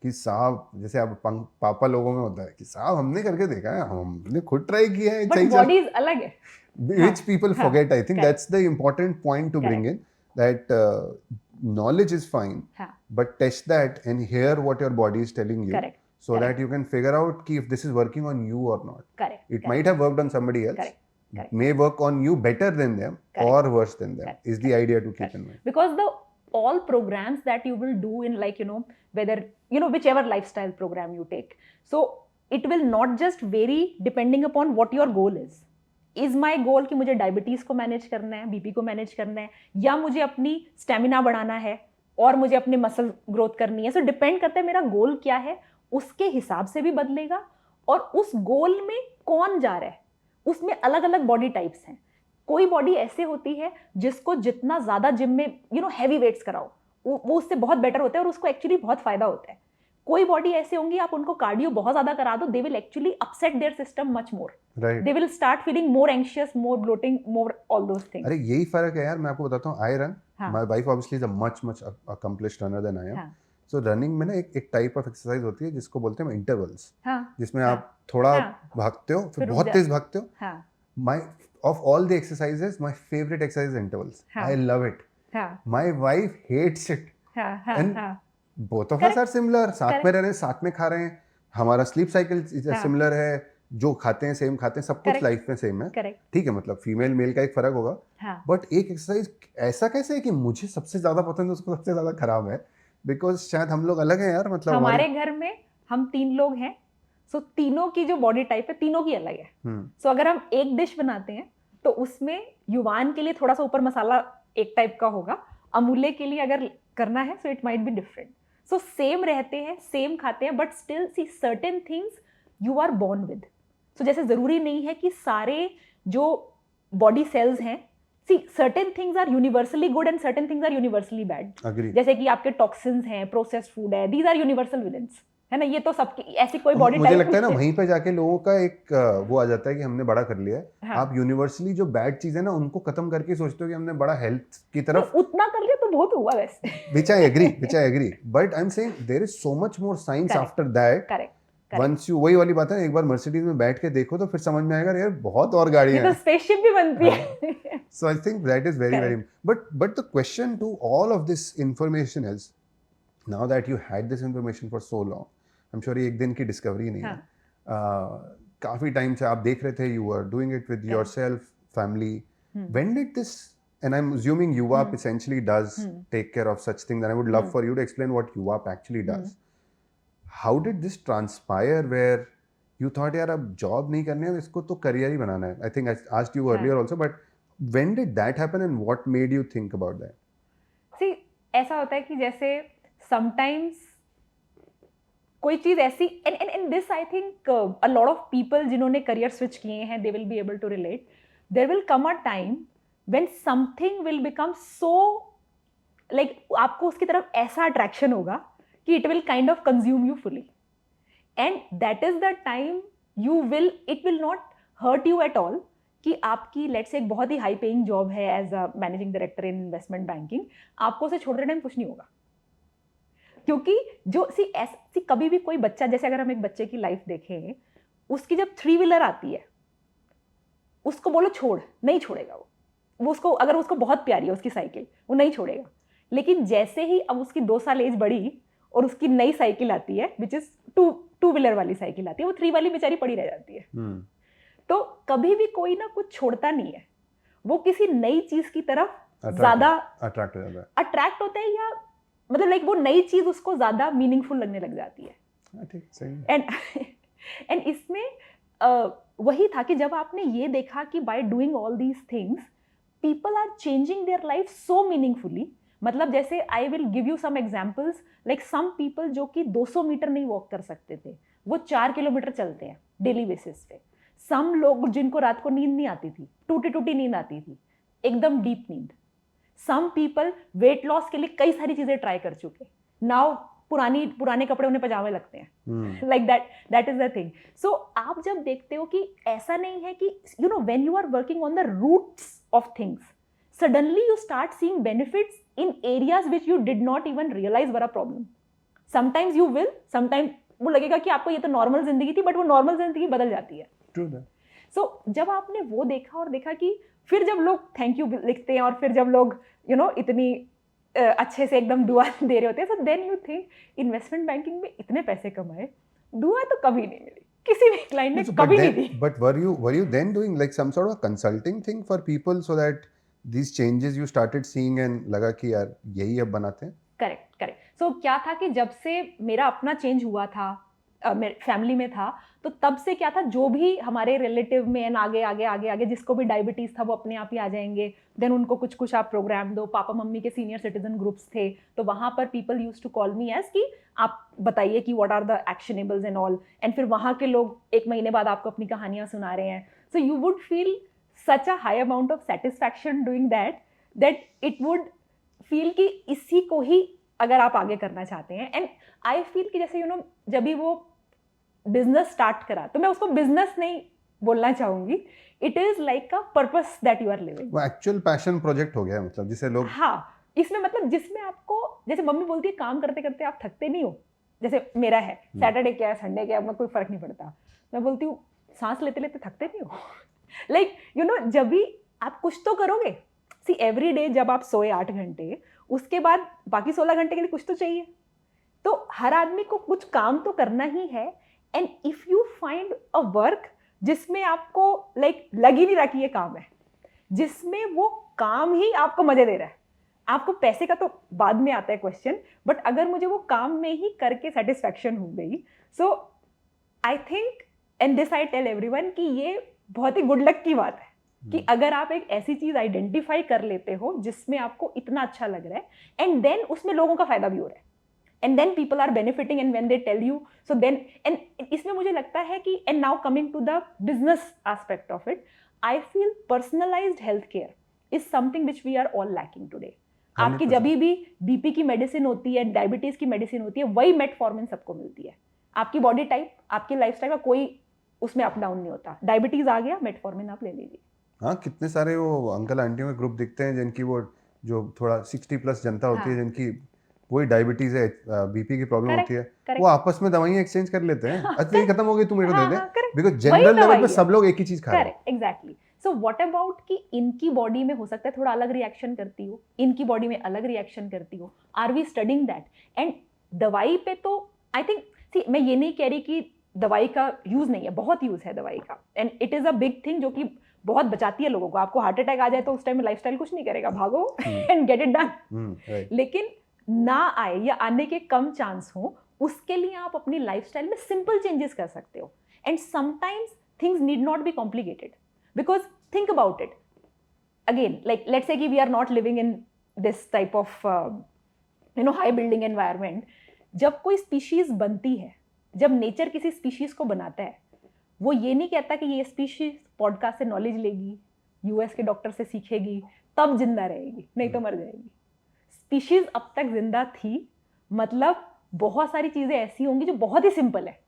कि साहब, जैसे अब पापा लोगों में होता है कि साहब हमने करके देखा है, हमने खुद ट्राई किया है, बट बॉडीज अलग है, which people हाँ, forget. I think correct. that's the important point to bring in, that knowledge is fine, हाँ, but test that and hear what your body is telling you, correct, so correct. that you can figure out ki if this is working on you or not. correct, It correct, might have worked on somebody else, correct, correct. may work on you better than them Correct. or worse than them, Correct. is the idea to keep Correct. in mind. Because the all programs that you will do in, like, you know, whether, you know, whichever lifestyle program you take, so it will not just vary depending upon what your goal is my goal कि मुझे diabetes को manage करना है, BP को manage करना है, या मुझे अपनी स्टेमिना बढ़ाना है और मुझे अपने मसल ग्रोथ करनी है। सो डिपेंड करता है मेरा गोल क्या है, उसके हिसाब से भी बदलेगा। और उस गोल में कौन जा रहा है, उसमें अलग अलग बॉडी टाइप्स हैं। कोई बॉडी ऐसे होती है जिसको जितना ज़्यादा जिम में यू नो हैवी वेट्स कराओ वो उससे बहुत बेटर होता है और उसको एक्चुअली बहुत फायदा होता है। कोई बॉडी ऐसे होंगी आप उनको कार्डियो बहुत ज़्यादा करा दो, they will actually upset their system much more, Right. They will start feeling more anxious, more bloating, more all those things. अरे यही फर्क है यार, मैं आपको बताता हूँ। आई रन, हाँ. My wife obviously is a much accomplished runner than I am. हाँ. सो रनिंग में ना एक टाइप ऑफ एक्सरसाइज होती है जिसको बोलते हैं इंटरवल्स, हाँ. जिसमें हाँ. आप थोड़ा हाँ. भागते हो, फिर फिर रुक बहुत जा- तेज भागते हो। हाँ. My of all the exercises, my favorite exercise is intervals. हाँ. I love it. हाँ. My wife hates it. हाँ. हाँ. And हाँ. both of us Correct. are similar. साथ में Correct. रह रहे हैं, साथ में खा रहे हैं, हमारा स्लीप साइकिल हाँ. सिमिलर है, जो खाते हैं सेम खाते हैं, सब कुछ Correct. लाइफ में सेम है। करेक्ट। ठीक है, मतलब फीमेल मेल का एक फर्क होगा, हाँ. बट एक एक्सरसाइज ऐसा कैसे है कि मुझे सबसे ज्यादा पसंद है, उसको सबसे ज्यादा खराब है, बिकॉज शायद हम लोग अलग हैं यार। मतलब हमारे घर में हम 3 लोग हैं, सो तीनों की जो बॉडी टाइप है तीनों की अलग है। सो अगर हम एक डिश बनाते हैं तो उसमें युवान के लिए थोड़ा सा ऊपर मसाला एक टाइप का होगा, अमूल्य के लिए अगर करना है so it might be different. So same रहते हैं, सेम खाते हैं, but still see certain things you are born with. So जैसे ज़रूरी नहीं है कि सारे जो बॉडी सेल्स हैं see certain things are universally good and certain things are universally bad. Agree. जैसे कि आपके टॉक्सिन्स हैं, प्रोसेस्ड फूड है, दीज आर यूनिवर्सल विलेंस, है ना. ये तो सबकी ऐसी कोई बॉडी मुझे टाइप लगता है ना वहीं पे जाके लोगों का एक वो आ जाता है कि हमने बड़ा कर लिया है. हाँ. आप यूनिवर्सली जो बैड चीज है ना उनको खत्म करके सोचते हो कि हमने बड़ा हेल्थ की तरफ, उतना कर लिया तो बहुत हुआ वैसे. which I agree, but I'm saying there is so much more science Correct. after that. Correct. Once you, वही वाली बात है, एक बार मर्सिडीज में बैठ के देखो तो फिर समझ में आएगा यार बहुत और ये गाड़ियां तो हैं. स्पेसशिप भी बनती है. So I think that is very very. But the question to all of this information is, now that you had this information for so long, I'm sure ये एक दिन की डिस्कवरी नहीं है. काफी टाइम से आप देख रहे थे, you were doing it with yourself, family. When did this, and I'm assuming UAP essentially does take care of such things, and I would love for you to explain what UAP actually does. How did this transpire where you thought यार अब job नहीं करने है, इसको तो career ही बनाना है? I think I asked you earlier also, but when did that happen and what made you think about that? See, ऐसा होता है कि जैसे sometimes कोई चीज ऐसी, and this I think a lot of people जिन्होंने करियर स्विच किए हैं, they will be able to relate. There will come a time when something will become so like आपको उसकी तरफ ऐसा अट्रैक्शन होगा कि it will kind of consume you fully, and that is the time it will not hurt you at all कि आपकी let's say एक बहुत ही हाई पेइंग जॉब है as a managing director in investment banking, आपको उसे छोड़ते time कुछ नहीं होगा. क्योंकि जो सी कभी भी कोई बच्चा, जैसे अगर हम एक बच्चे की लाइफ देखें, उसकी जब 3 व्हीलर आती है, उसको बोलो छोड़, नहीं छोड़ेगा वो उसको, अगर उसको बहुत प्यारी है उसकी साइकिल, वो नहीं छोड़ेगा. लेकिन जैसे ही अब उसकी 2 साल एज बढ़ी और उसकी नई साइकिल आती है विच इज टू व्हीलर वाली साइकिल आती है, वो 3 वाली बेचारी पड़ी रह जाती है. तो कभी भी कोई ना कुछ छोड़ता नहीं है, वो किसी नई चीज की तरफ ज्यादा अट्रैक्ट होता है, या मतलब लाइक वो नई चीज उसको ज्यादा मीनिंगफुल लगने लग जाती है. एंड इसमें वही था कि जब आपने ये देखा कि by doing all these things people are changing their life so meaningfully. मतलब जैसे I will give you some examples, like some people जो कि 200 मीटर नहीं वॉक कर सकते थे, वो 4 किलोमीटर चलते हैं डेली बेसिस पे. सम लोग जिनको रात को नींद नहीं आती थी, टूटी टूटी नींद आती थी, एकदम डीप नींद. सम पीपल वेट लॉस के लिए कई सारी चीजें ट्राई कर चुके, नाउ पुराने कपड़े उन्हें पजामे लगते हैं. Like that is the thing. So आप जब देखते हो कि ऐसा नहीं है कि you know when you are working on the roots of things, suddenly you start seeing benefits in areas which you did not even realize were a problem. Sometimes you will, sometimes वो लगेगा कि आपको ये तो normal जिंदगी थी, but वो normal जिंदगी बदल जाती है. True that. So जब आपने वो देखा और देखा कि फिर जब लोग थैंक यू लिखते हैं और फिर जब लोग यू नो इतनी अच्छे से एकदम दुआ दे रहे होते हैं, so then you think investment banking में इतने पैसे कमाए, दुआ तो कभी नहीं मिली किसी भी क्लाइंट ने, कभी नहीं दी. But were you then doing like some sort of consulting thing for people so that these changes you started seeing and लगा कि यार यही अब बनाते हैं? करेक्ट. सो क्या था कि जब से मेरा अपना चेंज हुआ था, मेरे फैमिली में था, तो तब से क्या था, जो भी हमारे रिलेटिव में आगे जिसको भी डायबिटीज था वो अपने आप ही आ जाएंगे. देन उनको कुछ आप प्रोग्राम दो. पापा मम्मी के सीनियर सिटीजन ग्रुप्स थे, तो वहाँ पर people used to call me as कि आप बताइए कि what are the actionables and all. And फिर वहाँ के लोग 1 महीने बाद आपको अपनी कहानियाँ सुना रहे हैं. So you would feel such a high amount of satisfaction doing that it would feel कि इसी को ही अगर आप आगे करना चाहते हैं. एंड आई फील कि जैसे यू नो जब भी वो बिजनेस स्टार्ट करा, तो मैं उसको बिजनेस नहीं बोलना चाहूंगी, it is like a purpose that you are living. वो एक्चुअल पैशन प्रोजेक्ट हो गया, मतलब जिसे लोग, हाँ, इसमें मतलब जिसमें आपको, जैसे मम्मी बोलती है काम करते करते आप थकते नहीं हो, जैसे मेरा है सैटरडे क्या है संडे क्या है, कोई फर्क नहीं पड़ता. मैं बोलती हूँ सांस लेते लेते थकते नहीं हो. लाइक यू नो जब भी आप कुछ तो करोगे. सी एवरी डे जब आप सोए 8 घंटे, उसके बाद बाकी 16 घंटे के लिए कुछ तो चाहिए. तो हर आदमी को कुछ काम तो करना ही है. And if you find a work जिसमें आपको लाइक लग ही नहीं रहा कि ये काम है, जिसमें वो काम ही आपको मजे दे रहा है, आपको पैसे का तो बाद में आता है क्वेश्चन, बट अगर मुझे वो काम में ही करके सेटिस्फैक्शन हो गई, so I think and this I tell everyone कि ये बहुत ही गुड लक की बात है कि अगर आप एक ऐसी चीज आइडेंटिफाई कर लेते हो जिसमें आपको इतना अच्छा लग रहा है, एंड देन उसमें लोगों का फायदा भी हो रहा है, and then people are benefiting and when they tell you, so then and इसमें मुझे लगता है कि and now coming to the business aspect of it, I feel personalised health care is something which we are all lacking today. आपकी 100%. जब भी BP की medicine होती है, डायबिटीज की मेडिसिन होती है, वही मेटफॉर्मिन सबको मिलती है. आपकी बॉडी टाइप, आपकी लाइफस्टाइल का कोई उसमें अप डाउन नहीं होता. डायबिटीज आ गया, मेटफॉर्मिन आप ले लीजिए. हाँ, कितने सारे वो अंकल आंटियों के ग्रुप दिखते हैं जिनकी वो जो थोड़ा 60+ जनता होती है, हाँ. जिनकी वही डायबिटीज है, बीपी की प्रॉब्लम Correct, होती है, correct. वो आपस में दवाइयाँ एक्सचेंज कर लेते हैं. अच्छा, ये खत्म हो गई, तू मेरे को हाँ, दे दे, हाँ, correct. बिकॉज वही जनरल लेवल दवाई पे है. सब लोग एक ही चीज खा रहे हैं. Correct, exactly. So what about कि इनकी बॉडी में हो सकता है थोड़ा अलग रिएक्शन करती हो, इनकी बॉडी में अलग रिएक्शन करती हो. Are we studying that? And दवाई पे तो आई थिंक, सी मैं ये नहीं कह रही कि दवाई का यूज नहीं है, बहुत यूज है दवाई का. And it is a big thing जो कि बहुत बचाती है लोगों को. आपको हार्ट अटैक आ जाए तो उस टाइम में लाइफस्टाइल कुछ नहीं करेगा, भागो and get it done. Right. लेकिन ना आए या आने के कम चांस हो, उसके लिए आप अपनी लाइफस्टाइल में सिंपल चेंजेस कर सकते हो. And sometimes things need not be complicated, because think about it again, like let's say कि we are not living in this type of high building environment. जब कोई स्पीशीज बनती है, जब नेचर किसी स्पीशीज को बनाता है, वो ये नहीं कहता कि ये स्पीशीज पॉडकास्ट से नॉलेज लेगी, यूएस के डॉक्टर से सीखेगी, तब जिंदा रहेगी, नहीं तो मर जाएगी. स्पीशीज अब तक जिंदा थी, मतलब बहुत सारी चीजें ऐसी होंगी जो बहुत ही सिंपल है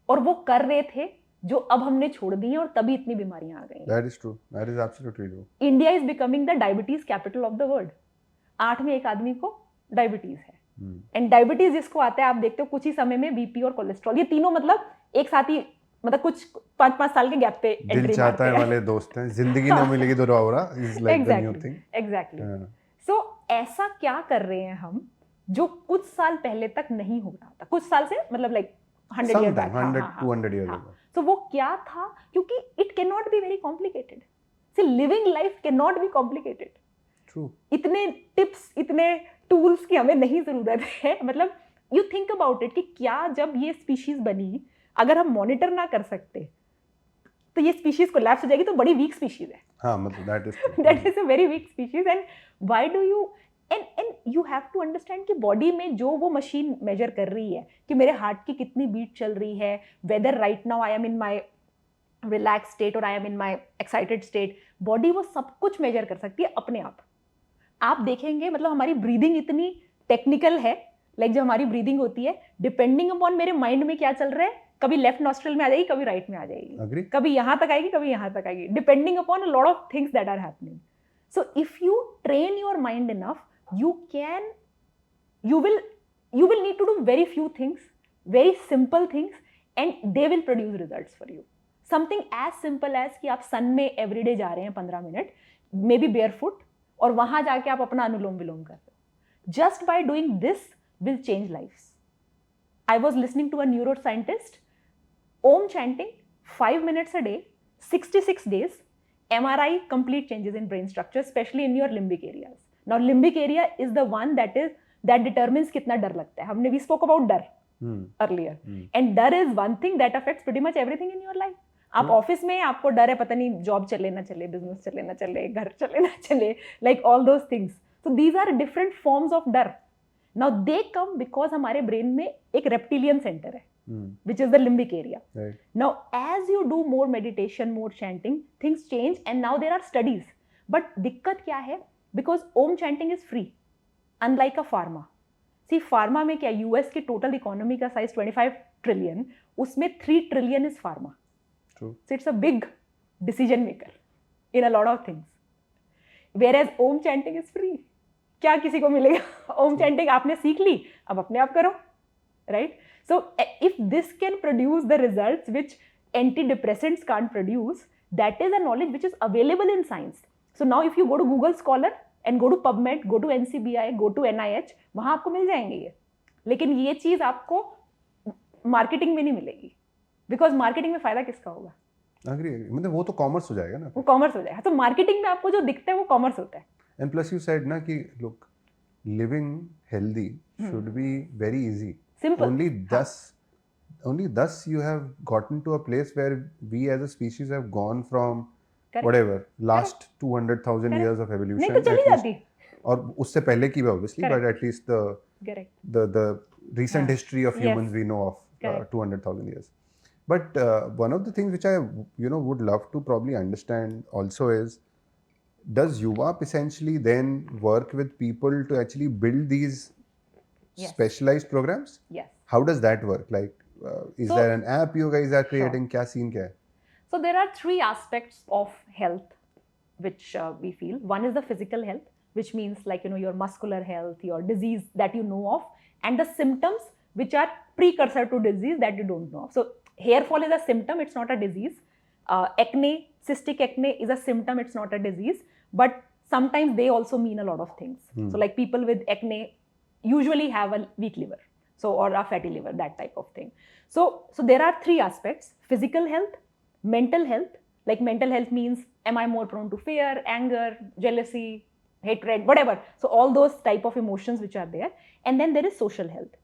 और वो कर रहे थे, जो अब हमने छोड़ दी हैं, और तभी इतनी बीमारियां आ गई. That is true. That is absolutely true. India is becoming the diabetes capital of the world. 8 में 1 आदमी को डायबिटीज है. एंड डायबिटीज जिसको आता है, आप देखते हो कुछ ही समय में बीपी और कोलेस्ट्रॉल, ये तीनों मतलब एक साथ ही, मतलब कुछ 5-5 साल के गैप पे एंट्री दिल चाहता है वाले दोस्त हैं, जिंदगी न मिलेगी तो रोरा is like the new thing. Exactly. हाँ. सो ऐसा क्या कर रहे हैं हम जो कुछ साल पहले तक नहीं हो रहा था? कुछ साल से मतलब like 100 years back. 100-200 years ago. तो वो क्या था? क्योंकि it can not be very complicated. See living life can not be complicated. True. इतने टिप्स, इतने टूल्स की हमें नहीं जरूरत है. मतलब यू थिंक अबाउट इट कि क्या जब ये स्पीशीज बनी, अगर हम मॉनिटर ना कर सकते तो ये स्पीशीज कोलैप्स हो जाएगी. तो बड़ी वीक स्पीशीज है. हाँ, मतलब that is true. That is a very weak species. And why do you and you have to understand कि बॉडी में जो वो मशीन मेजर कर रही है कि मेरे हार्ट की कितनी बीट चल रही है, whether right now I am in my relax state और I am in my excited state, body वो सब कुछ मेजर कर सकती है अपने आप. आप देखेंगे, मतलब हमारी ब्रीदिंग इतनी टेक्निकल है. लाइक जब हमारी ब्रीदिंग होती है, डिपेंडिंग अपॉन मेरे माइंड में क्या चल रहा है, कभी लेफ्ट नॉस्ट्रल में आ जाएगी, कभी राइट में आ जाएगी, Agree? कभी यहाँ तक आएगी, कभी यहाँ तक आएगी, depending upon a lot of things that are happening. So if you train your mind enough, you will need to do very few things, very simple things, and they will produce results for you. Something as simple as कि आप सन में everyday जा रहे हैं 15 minute, maybe barefoot, और वहां जाके आप अपना अनुलोम विलोम कर रहे हो. Just by doing this will change lives. I was listening to a neuroscientist, Om chanting 5 minutes a day, 66 days, MRI complete changes in brain structure, especially in your limbic areas. Now limbic area is the one that determines कितना डर लगता है. हमने we spoke about डर earlier, and डर is one thing that affects pretty much everything in your life. आप office में आपको डर है, पता नहीं जॉब चले ना चले, बिजनेस चले ना चले, घर चले ना चले, like all those things. So these are different forms of डर. Now they come because हमारे ब्रेन में एक reptilian center है, which is the limbic area. Right. Now as you do more meditation, more chanting, things change, and now there are studies. But दिक्कत क्या है? Because Om chanting is free, unlike a pharma. See, pharma में क्या, US की total economy का size 25 trillion, उसमें 3 trillion is pharma. True. So it's a big decision maker in a lot of things. Whereas Om chanting is free. क्या किसी को मिलेगा? Om chanting आपने सीख ली, अब अपने आप करो, right? So if this can produce the results which antidepressants can't produce, that is a knowledge which is available in science. So now if you go to Google Scholar and go to PubMed, go to NCBI, go to NIH, वहाँ आपको मिल जाएंगे ये. लेकिन ये चीज़ आपको marketing में नहीं मिलेगी, बिकॉज मार्केटिंग में फायदा किसका होगा? Agree. मतलब वो तो कॉमर्स हो जाएगा ना. वो कॉमर्स हो जाएगा. तो मार्केटिंग में आपको जो दिखता है वो कॉमर्स होता है. And plus you said ना कि look, living healthy should be very easy. Simple. Only thus you have gotten to a place where we as a species have gone from Correct. whatever last 200,000 years of evolution. नहीं तो चली at least, जाती. और उससे पहले की भी obviously, but at least Correct. the recent हाँ. history of humans we know of Correct. 200,000 years. But one of the things which I would love to probably understand also is does UWAP essentially then work with people to actually build these Yes. specialized programs? Yes. How does that work? Like, is So- there an app you guys are Sure. creating? Kya scene kya hai? So there are three aspects of health which we feel. One is the physical health, which means like your muscular health, your disease that you know of, and the symptoms which are precursor to disease that you don't know of. So hair fall is a symptom, it's not a disease. Acne, cystic acne is a symptom, it's not a disease, but sometimes they also mean a lot of things. So like people with acne usually have a weak liver, so or a fatty liver, that type of thing. So there are three aspects: physical health, mental health. Like mental health means, am I more prone to fear, anger, jealousy, hatred, whatever. So all those type of emotions which are there. And then there is social health.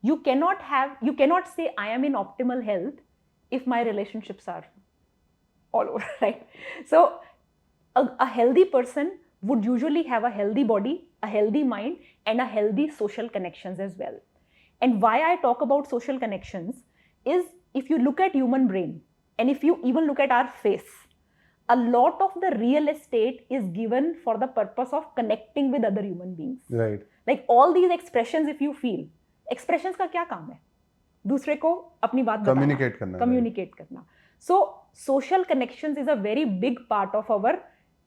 You cannot say I am in optimal health if my relationships are all over, right? So a healthy person would usually have a healthy body, a healthy mind, and a healthy social connections as well. And why I talk about social connections is, if you look at human brain, and if you even look at our face, a lot of the real estate is given for the purpose of connecting with other human beings. Right. Like all these expressions, if you feel, expressions का क्या काम है? दूसरे को अपनी बात बताना, Communicate करना. communicate करना. So social connections is a very big part of our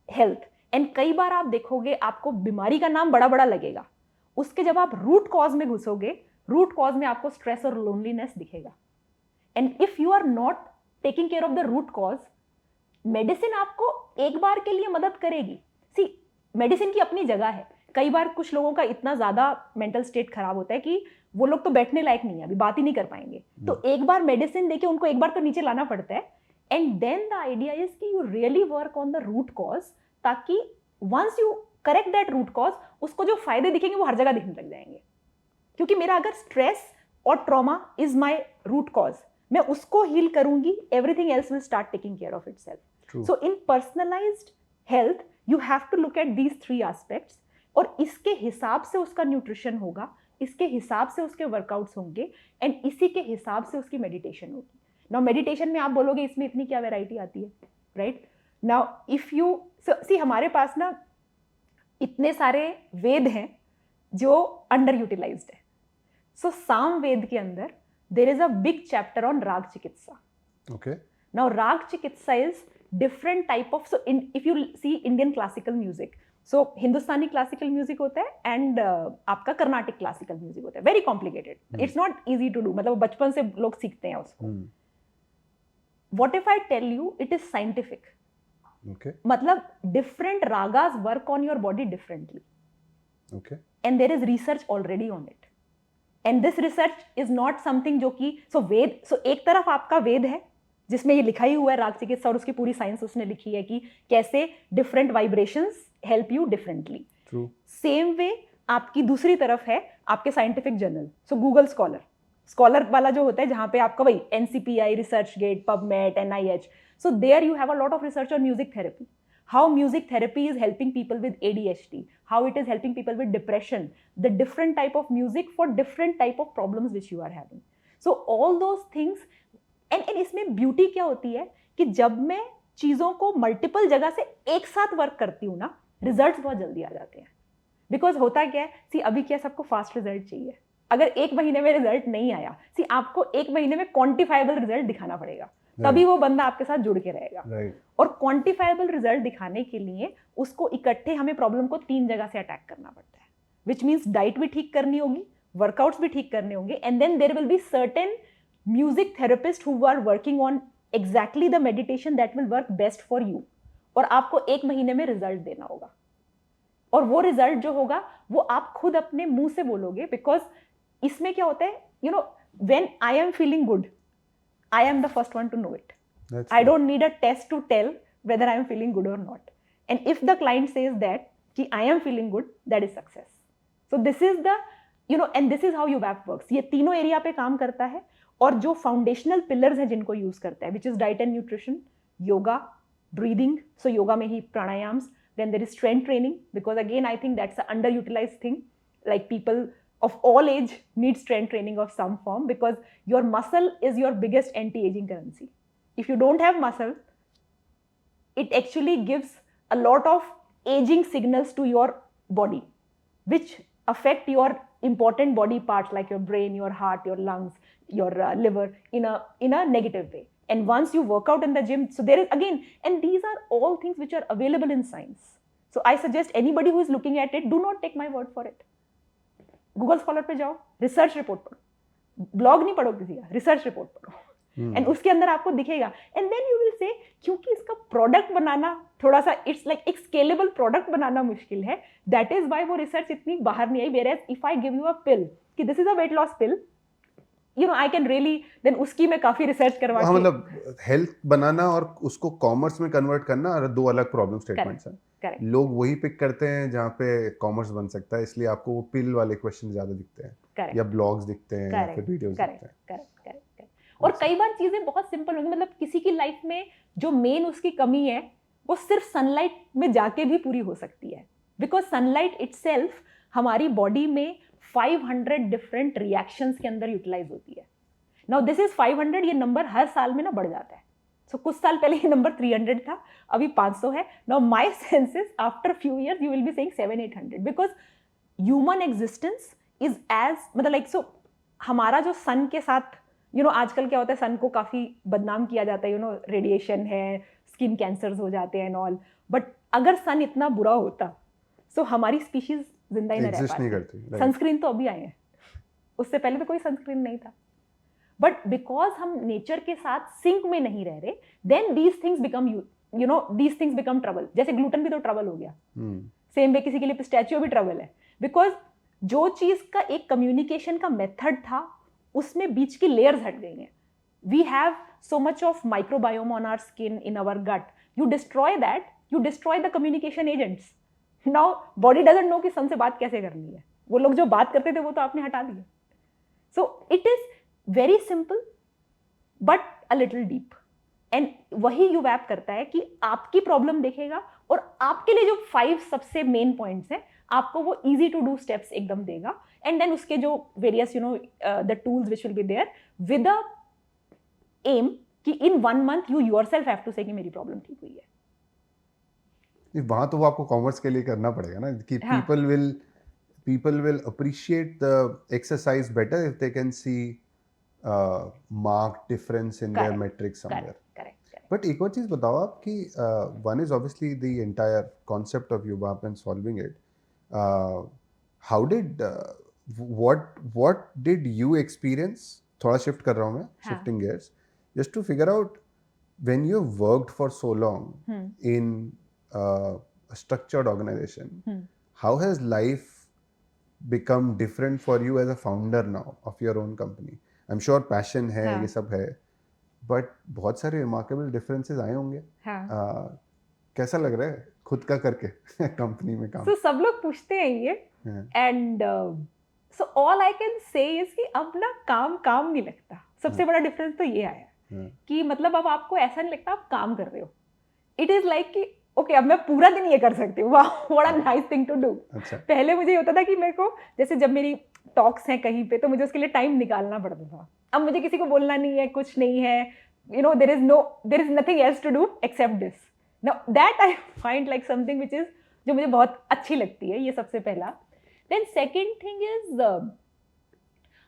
health. And कई बार आप देखोगे आपको बीमारी का नाम बड़ा बड़ा लगेगा, उसके जब आप रूट कॉज में घुसोगे, रूट कॉज में आपको स्ट्रेस और लोनलीनेस दिखेगा. And if you are not taking care of the root cause, medicine आपको एक बार के लिए मदद करेगी. सी, मेडिसिन की अपनी जगह है. कई बार कुछ लोगों का इतना ज्यादा मेंटल स्टेट खराब होता है कि वो लोग तो बैठने लायक नहीं है, अभी बात ही नहीं कर पाएंगे. तो एक बार मेडिसिन देके उनको एक बार तो नीचे लाना पड़ता है. And then the idea is कि you really work on the root cause, ताकि once you correct that root cause, उसको जो फायदे दिखेंगे वो हर जगह दिखने लग जाएंगे. क्योंकि मेरा अगर स्ट्रेस और trauma is my root cause, मैं उसको हील करूंगी, everything else will start taking care of itself. So in personalised health you have to look at these three aspects, और इसके हिसाब से उसका न्यूट्रिशन होगा, इसके हिसाब से उसके वर्कआउट्स होंगे, एंड इसी के हिसाब से उसकी मेडिटेशन होगी. नाउ मेडिटेशन में आप बोलोगे इसमें इतनी क्या वैरायटी आती है, right? Now if you see, हमारे पास ना इतने सारे वेद हैं जो अंडर यूटिलाइज्ड है. सो साम वेद के अंदर there is a big chapter on Rag Chikitsa. Okay. Now Rag Chikitsa is different type of, so if you see Indian classical music, so Hindustani classical music होता है and आपका Carnatic classical music होता है. Very complicated. It's not easy to do. मतलब बचपन से लोग सीखते हैं उसको. What if I tell you it is scientific? Okay. मतलब different ragas work on your body differently. Okay. And there is research already on it. And this research is not something जो कि वेद, एक तरफ आपका वेद है जिसमें ये लिखा ही हुआ है राग चिकित्सा, और उसकी पूरी साइंस उसने लिखी है कि कैसे different vibrations help you differently. Same way आपकी दूसरी तरफ है आपके scientific journal. So Google scholar वाला जो होता है, जहाँ पे आपका वही NCPI, ResearchGate, PubMed, NIH. So there you have a lot of research on music therapy. How music therapy is helping people with ADHD, how it is helping people with depression, the different type of music for different type of problems which you are having. So all those things, and इसमें beauty क्या होती है कि जब मैं चीज़ों को multiple जगह से एक साथ work करती हूँ ना, results बहुत जल्दी आ जाते हैं. Because होता क्या है, सी अभी क्या सबको fast result चाहिए. अगर एक महीने में रिजल्ट नहीं आया, सी आपको एक महीने में क्वांटिफाइबल रिजल्ट दिखाना पड़ेगा, तभी वो बंदा आपके साथ जुड़ के रहेगा. और क्वांटिफाइबल रिजल्ट दिखाने के लिए उसको इकट्ठे हमें प्रॉब्लम को 3 जगह से अटैक करना पड़ता है, विच मीन्स डाइट भी ठीक करनी होगी, वर्कआउट्स भी ठीक करने होंगे, and then there will be certain music therapist who are working on exactly the meditation that will work best for you. और आपको 1 महीने में रिजल्ट देना होगा, और वो रिजल्ट जो होगा वो आप खुद अपने मुंह से बोलोगे. बिकॉज इसमें क्या होता है, you know, when I am feeling good, I am the first one to know it. I don't need a test to tell whether I am feeling good or not. And if the client says that कि I am feeling good, that is success. So this is the, you know, and this is how UWAP works. ये तीनों area पे काम करता है, और जो foundational pillars हैं जिनको यूज करता है, which is diet and nutrition, yoga, breathing. So yoga में ही pranayams. Then there is strength training, because again I think that's an underutilized thing. Like people of all age need strength training of some form, because your muscle is your biggest anti-aging currency. If you don't have muscle, it actually gives a lot of aging signals to your body, which affect your important body parts like your brain, your heart, your lungs, your liver in a negative way. And once you work out in the gym, so there is again, and these are all things which are available in science. So I suggest anybody who is looking at it, do not take my word for it. Google Scholar पे जाओ, research report पढ़ो, blog नहीं पढ़ो किसी का, research report पढ़ो, and उसके अंदर आपको दिखेगा. And then you will say क्योंकि इसका प्रोडक्ट बनाना थोड़ा सा इट्स लाइक एक स्केलेबल प्रोडक्ट बनाना मुश्किल है, दैट इज वाई वो रिसर्च इतनी बाहर नहीं आई. Where if I give you a pill कि this is a weight loss pill, you know I can really then उसकी मैं काफी रिसर्च करवा के, मतलब हेल्थ बनाना और उसको कॉमर्स में कन्वर्ट करना दो अलग प्रॉब्लम स्टेटमेंट्स हैं. करेक्ट. लोग वही पिक करते हैं जहाँ पे कॉमर्स बन सकता है, इसलिए आपको वो पिल वाले क्वेश्चन ज्यादा दिखते हैं. करेक्ट. या ब्लॉग्स दिखते हैं या फिर वीडियोस दिखते हैं. करेक्ट. और कई बार चीजें बहुत सिंपल होंगी, मतलब किसी की लाइफ में जो मेन उसकी कमी है वो सिर्फ सनलाइट में जाके भी पूरी हो सकती है, बिकॉज सनलाइट इटसेल्फ हमारी बॉडी में 500 डिफरेंट रिएक्शंस के अंदर यूटिलाइज होती है. नाउ दिस इज 500, ये नंबर हर साल में ना बढ़ जाता है. सो कुछ साल पहले ये नंबर 300 था, अभी 500 है. Now my sense is after few years you will be saying 700-800, because human existence is as मतलब लाइक सो हमारा जो सन के साथ आजकल क्या होता है, सन को काफी बदनाम किया जाता है, रेडिएशन है, स्किन कैंसर्स हो जाते हैं एंड ऑल, बट अगर सन इतना बुरा होता सो हमारी स्पीशीज जिंदा ही नहीं रह पाती. सनस्क्रीन तो अभी आए हैं, उससे पहले तो कोई सनस्क्रीन नहीं था. बट बिकॉज हम नेचर के साथ सिंक में नहीं रह रहे, then these things become trouble. जैसे ग्लूटन भी तो ट्रबल हो गया, सेम वे किसी के लिए पिस्टैचियो भी ट्रबल है, बिकॉज जो चीज का एक कम्युनिकेशन का मेथड था उसमें बीच की लेयर्स हट गई हैं. We have so much of microbiome on our skin, in our gut. You destroy that, you destroy the communication agents. Now body doesn't know कि सन से बात कैसे करनी है. वो लोग जो बात करते थे वो तो आपने हटा दिए. सो it is very simple but a little deep, and वही यूवैप करता है कि आपकी प्रॉब्लम देखेगा और आपके लिए जो 5 सबसे मेन पॉइंट्स हैं आपको वो इजी टू डू स्टेप्स एकदम देगा. एंड देन उसके जो various the tools which will be there with a um कि in 1 month you yourself have to say कि मेरी प्रॉब्लम ठीक हुई है. वहां तो वो आपको कॉमर्स के लिए करना पड़ेगा ना, कि people will appreciate the exercise better if they can see marked difference in their metrics somewhere. Correct. But एक और चीज बताओ आप कि one is obviously the entire concept of UVAP and solving it. How did what did you experience? थोड़ा shift कर रहा हूँ मैं, shifting gears, just to figure out when you worked for so long in a structured organization, how has life become different for you as a founder now of your own company? I'm sure passion है, ये सब है, but बहुत सारे remarkable differences आए होंगे. कैसा लग रहा है खुद का करके कंपनी में काम? So सब लोग पूछते हैं ये, and so all I can say is कि अब ना काम नहीं लगता. सबसे बड़ा डिफरेंस तो ये आया कि मतलब अब आपको ऐसा नहीं लगता आप काम कर रहे हो. इट इज लाइक कि ओके अब मैं पूरा दिन ये कर सकती हूँ. What a nice thing to do. पहले मुझे ये होता था कि मेरे को जैसे जब मेरी टॉक्स हैं कहीं पे तो मुझे उसके लिए टाइम निकालना पड़ता था. अब मुझे किसी को बोलना नहीं है, कुछ नहीं है, there is nothing else to do except this. Now that I find like something which is जो मुझे बहुत अच्छी लगती है. ये सबसे पहला. Then second thing is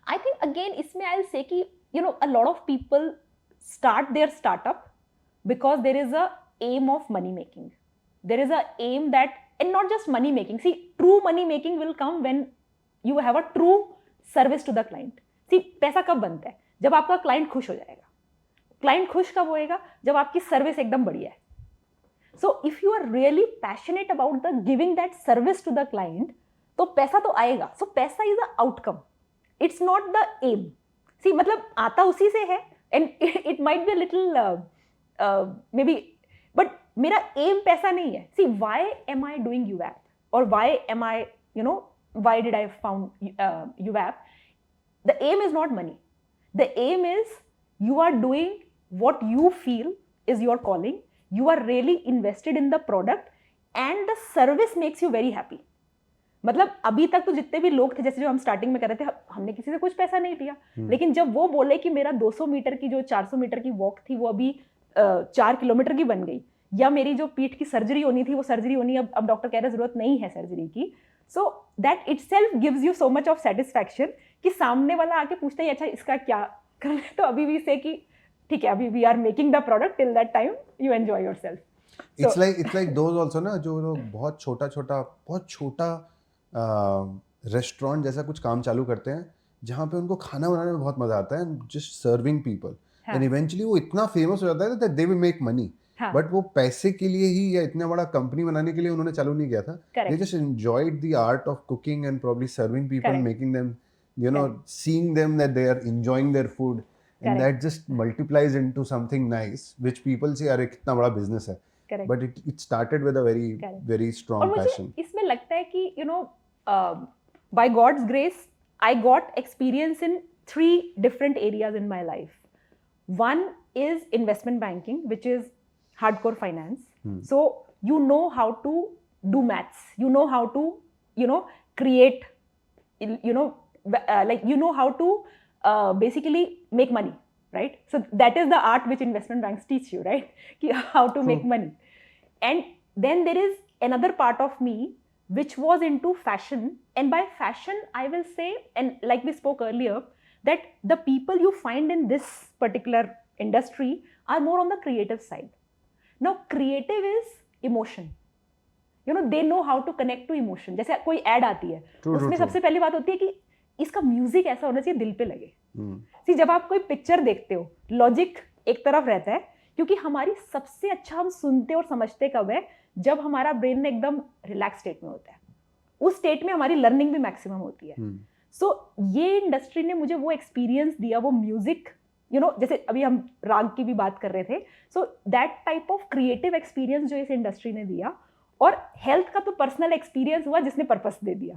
I think again इसमें आई विल से कि a lot of people start their startup because there is a aim of money making. There is a aim that, and not just money making. See, true money making will come when you have a true service to the client. See, पैसा कब बनता है? जब आपका client खुश हो जाएगा. Client खुश कब होएगा? जब आपकी सर्विस एकदम बढ़िया है. So if you are really passionate about the giving that service to the client, तो पैसा तो आएगा. So पैसा is the outcome. It's not the aim. See, मतलब आता उसी से है, and it might be a little maybe, but मेरा aim पैसा नहीं है. See, why am I doing UVAP? Or why am I, why did I found UVAP? The aim is not money. The aim is you are doing what you feel is your calling. You are really invested in the product and the service makes you very happy. मतलब अभी तक तो जितने भी लोग थे, जैसे जो हम स्टार्टिंग में कर रहे थे, हमने किसी से कुछ पैसा नहीं लिया, लेकिन जब वो बोले कि मेरा 200 मीटर की जो 400 मीटर की वॉक थी वो अभी 4 किलोमीटर की बन गई, या मेरी जो पीठ की सर्जरी होनी थी वो सर्जरी होनी, अब डॉक्टर कह रहे जरूरत नहीं है सर्जरी की. So that itself gives you so much of satisfaction कि सामने वाला आके पूछता है अच्छा इसका क्या कर रहे हैं, तो अभी भी से कि ठीक है अभी we are making the product, till that time you enjoy yourself. It's like those also ना जो लोग बहुत छोटा रेस्टोरेंट जैसा कुछ काम चालू करते हैं जहाँ पे उनको खाना बनाने में बहुत मजा आता है, and just serving people, and eventually वो इतना फेमस हो जाता है that they will make money. But वो पैसे के लिए ही या इतना बड़ा कंपनी बनाने के लिए उन्होंने चालू नहीं किया था. They just enjoyed the art of cooking and probably serving people, making them, you know, seeing them that they are enjoying their food, and that just multiplies into something nice, which people say अरे कितना बड़ा business है. But it started with a very strong passion. मुझे इसमें लगता है कि you know by God's grace I got experience in 3 different areas in my life. One is investment banking, which is hardcore finance. So you know how to do maths, you know how to create, like you know how to basically make money, right? So that is the art which investment banks teach you, right? How to make money. And then there is another part of me which was into fashion, and by fashion I will say, and like we spoke earlier, that the people you find in this particular industry are more on the creative side. Now creative is emotion, you know, they know how to connect to emotion. जैसे कोई ad आती है उसमें सबसे पहली बात होती है कि इसका म्यूजिक ऐसा होना चाहिए दिल पे लगे. See, जब आप कोई पिक्चर देखते हो लॉजिक एक तरफ रहता है, क्योंकि हमारी सबसे अच्छा हम सुनते और समझते कब है, जब हमारा ब्रेन एकदम रिलैक्स स्टेट में होता है. उस स्टेट में हमारी लर्निंग भी मैक्सिमम होती है. सो ये इंडस्ट्री ने मुझे वो एक्सपीरियंस दिया, वो म्यूजिक, यू नो, जैसे अभी हम राग की भी बात कर रहे थे. So that type of creative experience जो इस इंडस्ट्री ने दिया, और हेल्थ का तो पर्सनल एक्सपीरियंस हुआ जिसने पर्पस दे दिया.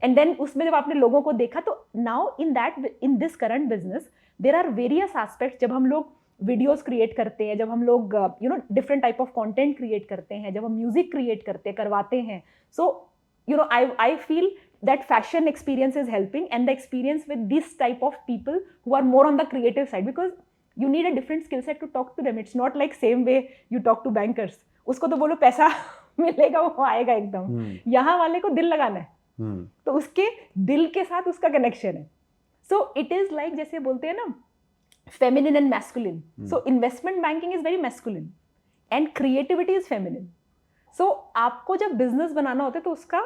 एंड देन उसमें जब आपने लोगों को देखा, तो now in this current business there are various aspects. जब हम लोग वीडियोस क्रिएट करते हैं, जब हम लोग you know different type of content create करते हैं, जब हम म्यूजिक क्रिएट करवाते हैं, so you know I feel that fashion experience is helping, and the experience with this type of people who are more on the creative side, because you need a different skill set to talk to them. It's not like same way you talk to bankers. उसको तो बोलो पैसा मिलेगा, वो आएगा एकदम. यहाँ वाले को दिल लगाना है, तो उसके दिल के साथ उसका कनेक्शन है. So it is like जैसे बोलते हैं ना feminine and masculine. So investment banking is very masculine and creativity is feminine. So आपको जब बिजनेस बनाना होता है तो उसका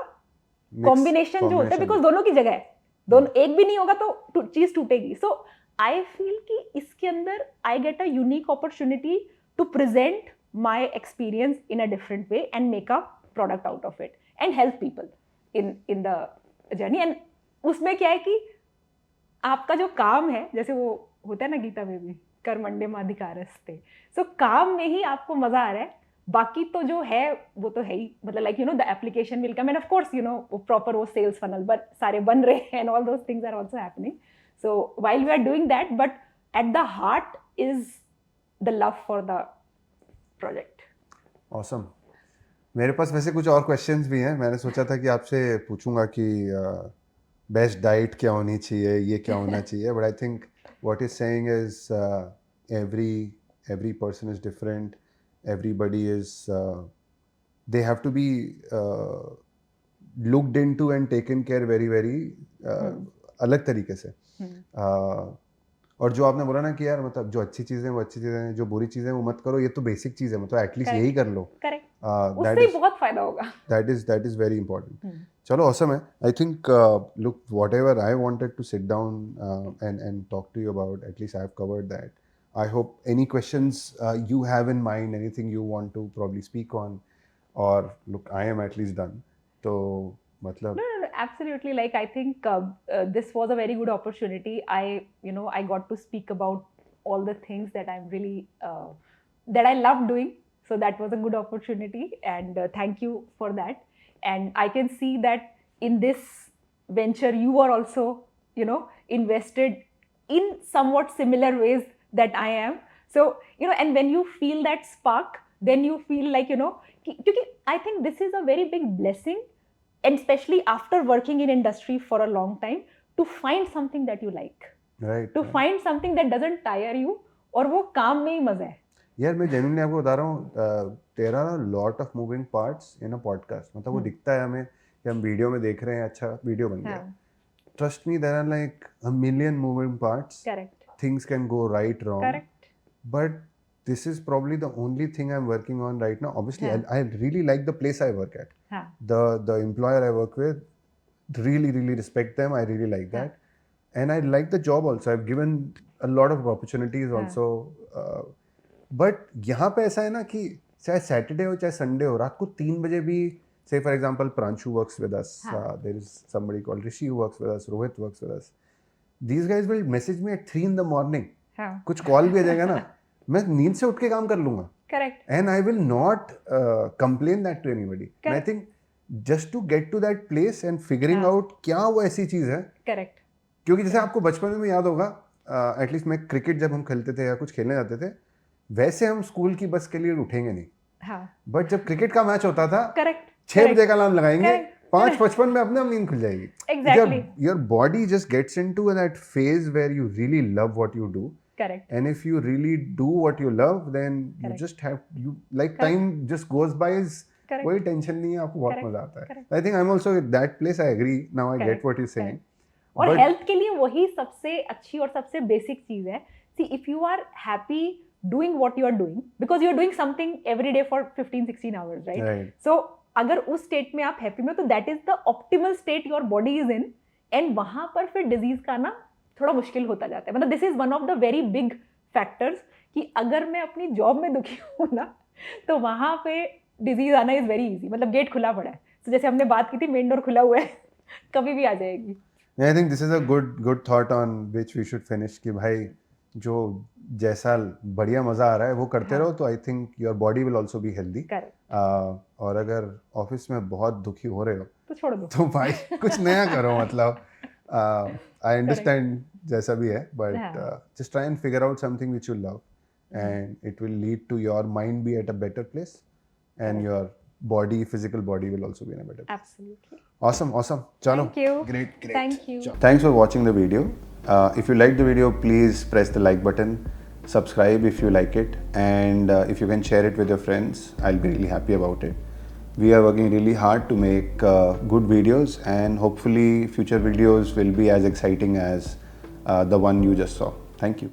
कॉम्बिनेशन जो होता है, बिकॉज दोनों की जगह है, दोनों एक भी नहीं होगा तो चीज टूटेगी. सो आई फील कि इसके अंदर I get a unique opportunity to present my experience in a different way and make a product out of it and help people in the journey. And उसमें क्या है कि आपका जो काम है, जैसे वो होता है ना गीता में भी, कर्मण्येव अधिकारस्ते. सो काम में ही आपको मजा आ रहा है, बाकी तो जो है वो तो है ही, मतलब like you know the application will come, and of course you know वो प्रॉपर वो सेल्स फनल बट सारे बन रहे हैं, and all those things are also happening. So while we are doing that, but at the heart is the love for the project. Awesome. मेरे पास वैसे कुछ और क्वेश्चंस भी हैं. मैंने सोचा था कि आपसे पूछूंगा कि बेस्ट डाइट क्या होनी चाहिए, ये क्या होना चाहिए, but I think what is saying is every person is different. Everybody is they have to be looked into and taken care very अलग तरीके से. और जो आपने बोला ना कि यार मतलब जो अच्छी चीजें वो अच्छी चीजें हैं, जो बुरी चीजें वो मत करो, ये तो बेसिक चीज है, मतलब एटलीस्ट यही कर लो. करेक्ट, उससे बहुत फायदा होगा. that is very important. चलो awesome है. I think look, whatever I wanted to sit down and talk to you about, at least I have covered that. I hope any questions you have in mind, anything you want to probably speak on, or look, I am at least done. So, matlab. No, absolutely. Like I think this was a very good opportunity. I got to speak about all the things that I'm really that I love doing. So that was a good opportunity, and thank you for that. And I can see that in this venture, you are also, you know, invested in somewhat similar ways that I am. So, you know, and when you feel that spark, then you feel like, you know, I think this is a very big blessing, and especially after working in industry for a long time, to find something that you like. Right. To find something that doesn't tire you, और वो काम में ही मजा है. यार मैं genuinely आपको बता रहा हूँ, there are a lot of moving parts in a podcast. मतलब वो दिखता है हमें कि हम वीडियो में देख रहे हैं, अच्छा वीडियो बन गया. Trust me, there are like a million moving parts. Correct. Things can go right, wrong. Correct. But this is probably the only thing I'm working on right now. Obviously, Yeah. I really like the place I work at. Yeah. The employer I work with, really respect them. I really like that. And I like the job also. I've given a lot of opportunities also. But यहाँ पे ऐसा है ना कि चाहे Saturday हो चाहे Sunday हो, रात को 3 बजे भी, say for example, Pranshu works with us. There is somebody called Rishi who works with us. Rohit works with us. These guys will message me at 3 in the morning. कुछ call भी आ जाएगा ना, मैं नींद से उठ के काम कर लूँगा. Correct. And I will not complain that to anybody. And I think just to get to that place and figuring out क्या वो ऐसी चीज़ है. Correct. क्योंकि जैसे आपको बचपन में याद होगा, एटलीस्ट मैं क्रिकेट जब हम खेलते थे या कुछ खेलने जाते थे, वैसे हम स्कूल की बस के लिए उठेंगे नहीं. बट जब क्रिकेट का मैच होता था, 6 बजे का अलार्म लगाएंगे, 5:55 में अपने आप नींद खुल जाएगी. Exactly. Your body just gets into that phase where you really love what you do. Correct. And if you really do what you love, then you just have, you like time just goes by. कोई tension नहीं है, आपको बहुत मजा आता है. I think I'm also at that place. I agree. Now I get what you're saying. और health के लिए वही सबसे अच्छी और सबसे बेसिक चीज है. See, if you are happy doing what you are doing, because you are doing something every day for 15-16 hours, right? So अगर उस स्टेट में आप हैप्पी में, तो that is the optimal state your body is in. And वहां पर फिर disease का ना थोड़ा मुश्किल होता जाता है. मतलब this is one of the very big factors कि अगर मैं अपनी जॉब में दुखी हूँ ना, तो वहां पे डिजीज आना इज वेरी इजी. मतलब गेट खुला पड़ा है. तो जैसे हमने बात की थी, मेन डोर खुला हुआ है, कभी भी आ जाएगी. I think this is a good thought on which we should finish. कि भाई जो जैसा बढ़िया मजा आ रहा है वो करते रहो, तो I think your body will also be healthy. और अगर ऑफिस में बहुत दुखी हो रहे हो तो छोड़ दो, तो भाई कुछ नया करो. मतलब आई अंडरस्टैंड जैसा भी है, but just try and figure out something which you love, and it will lead to your mind be at a better place, and your body, physical body will also be in a better place. Absolutely. Awesome. Chalo. Thank you. Great. Thank you. Thanks for watching the video. If you like the video, please press the like button. Subscribe if you like it, and if you can share it with your friends, I'll be really happy about it. We are working really hard to make good videos, and hopefully future videos will be as exciting as the one you just saw. Thank you.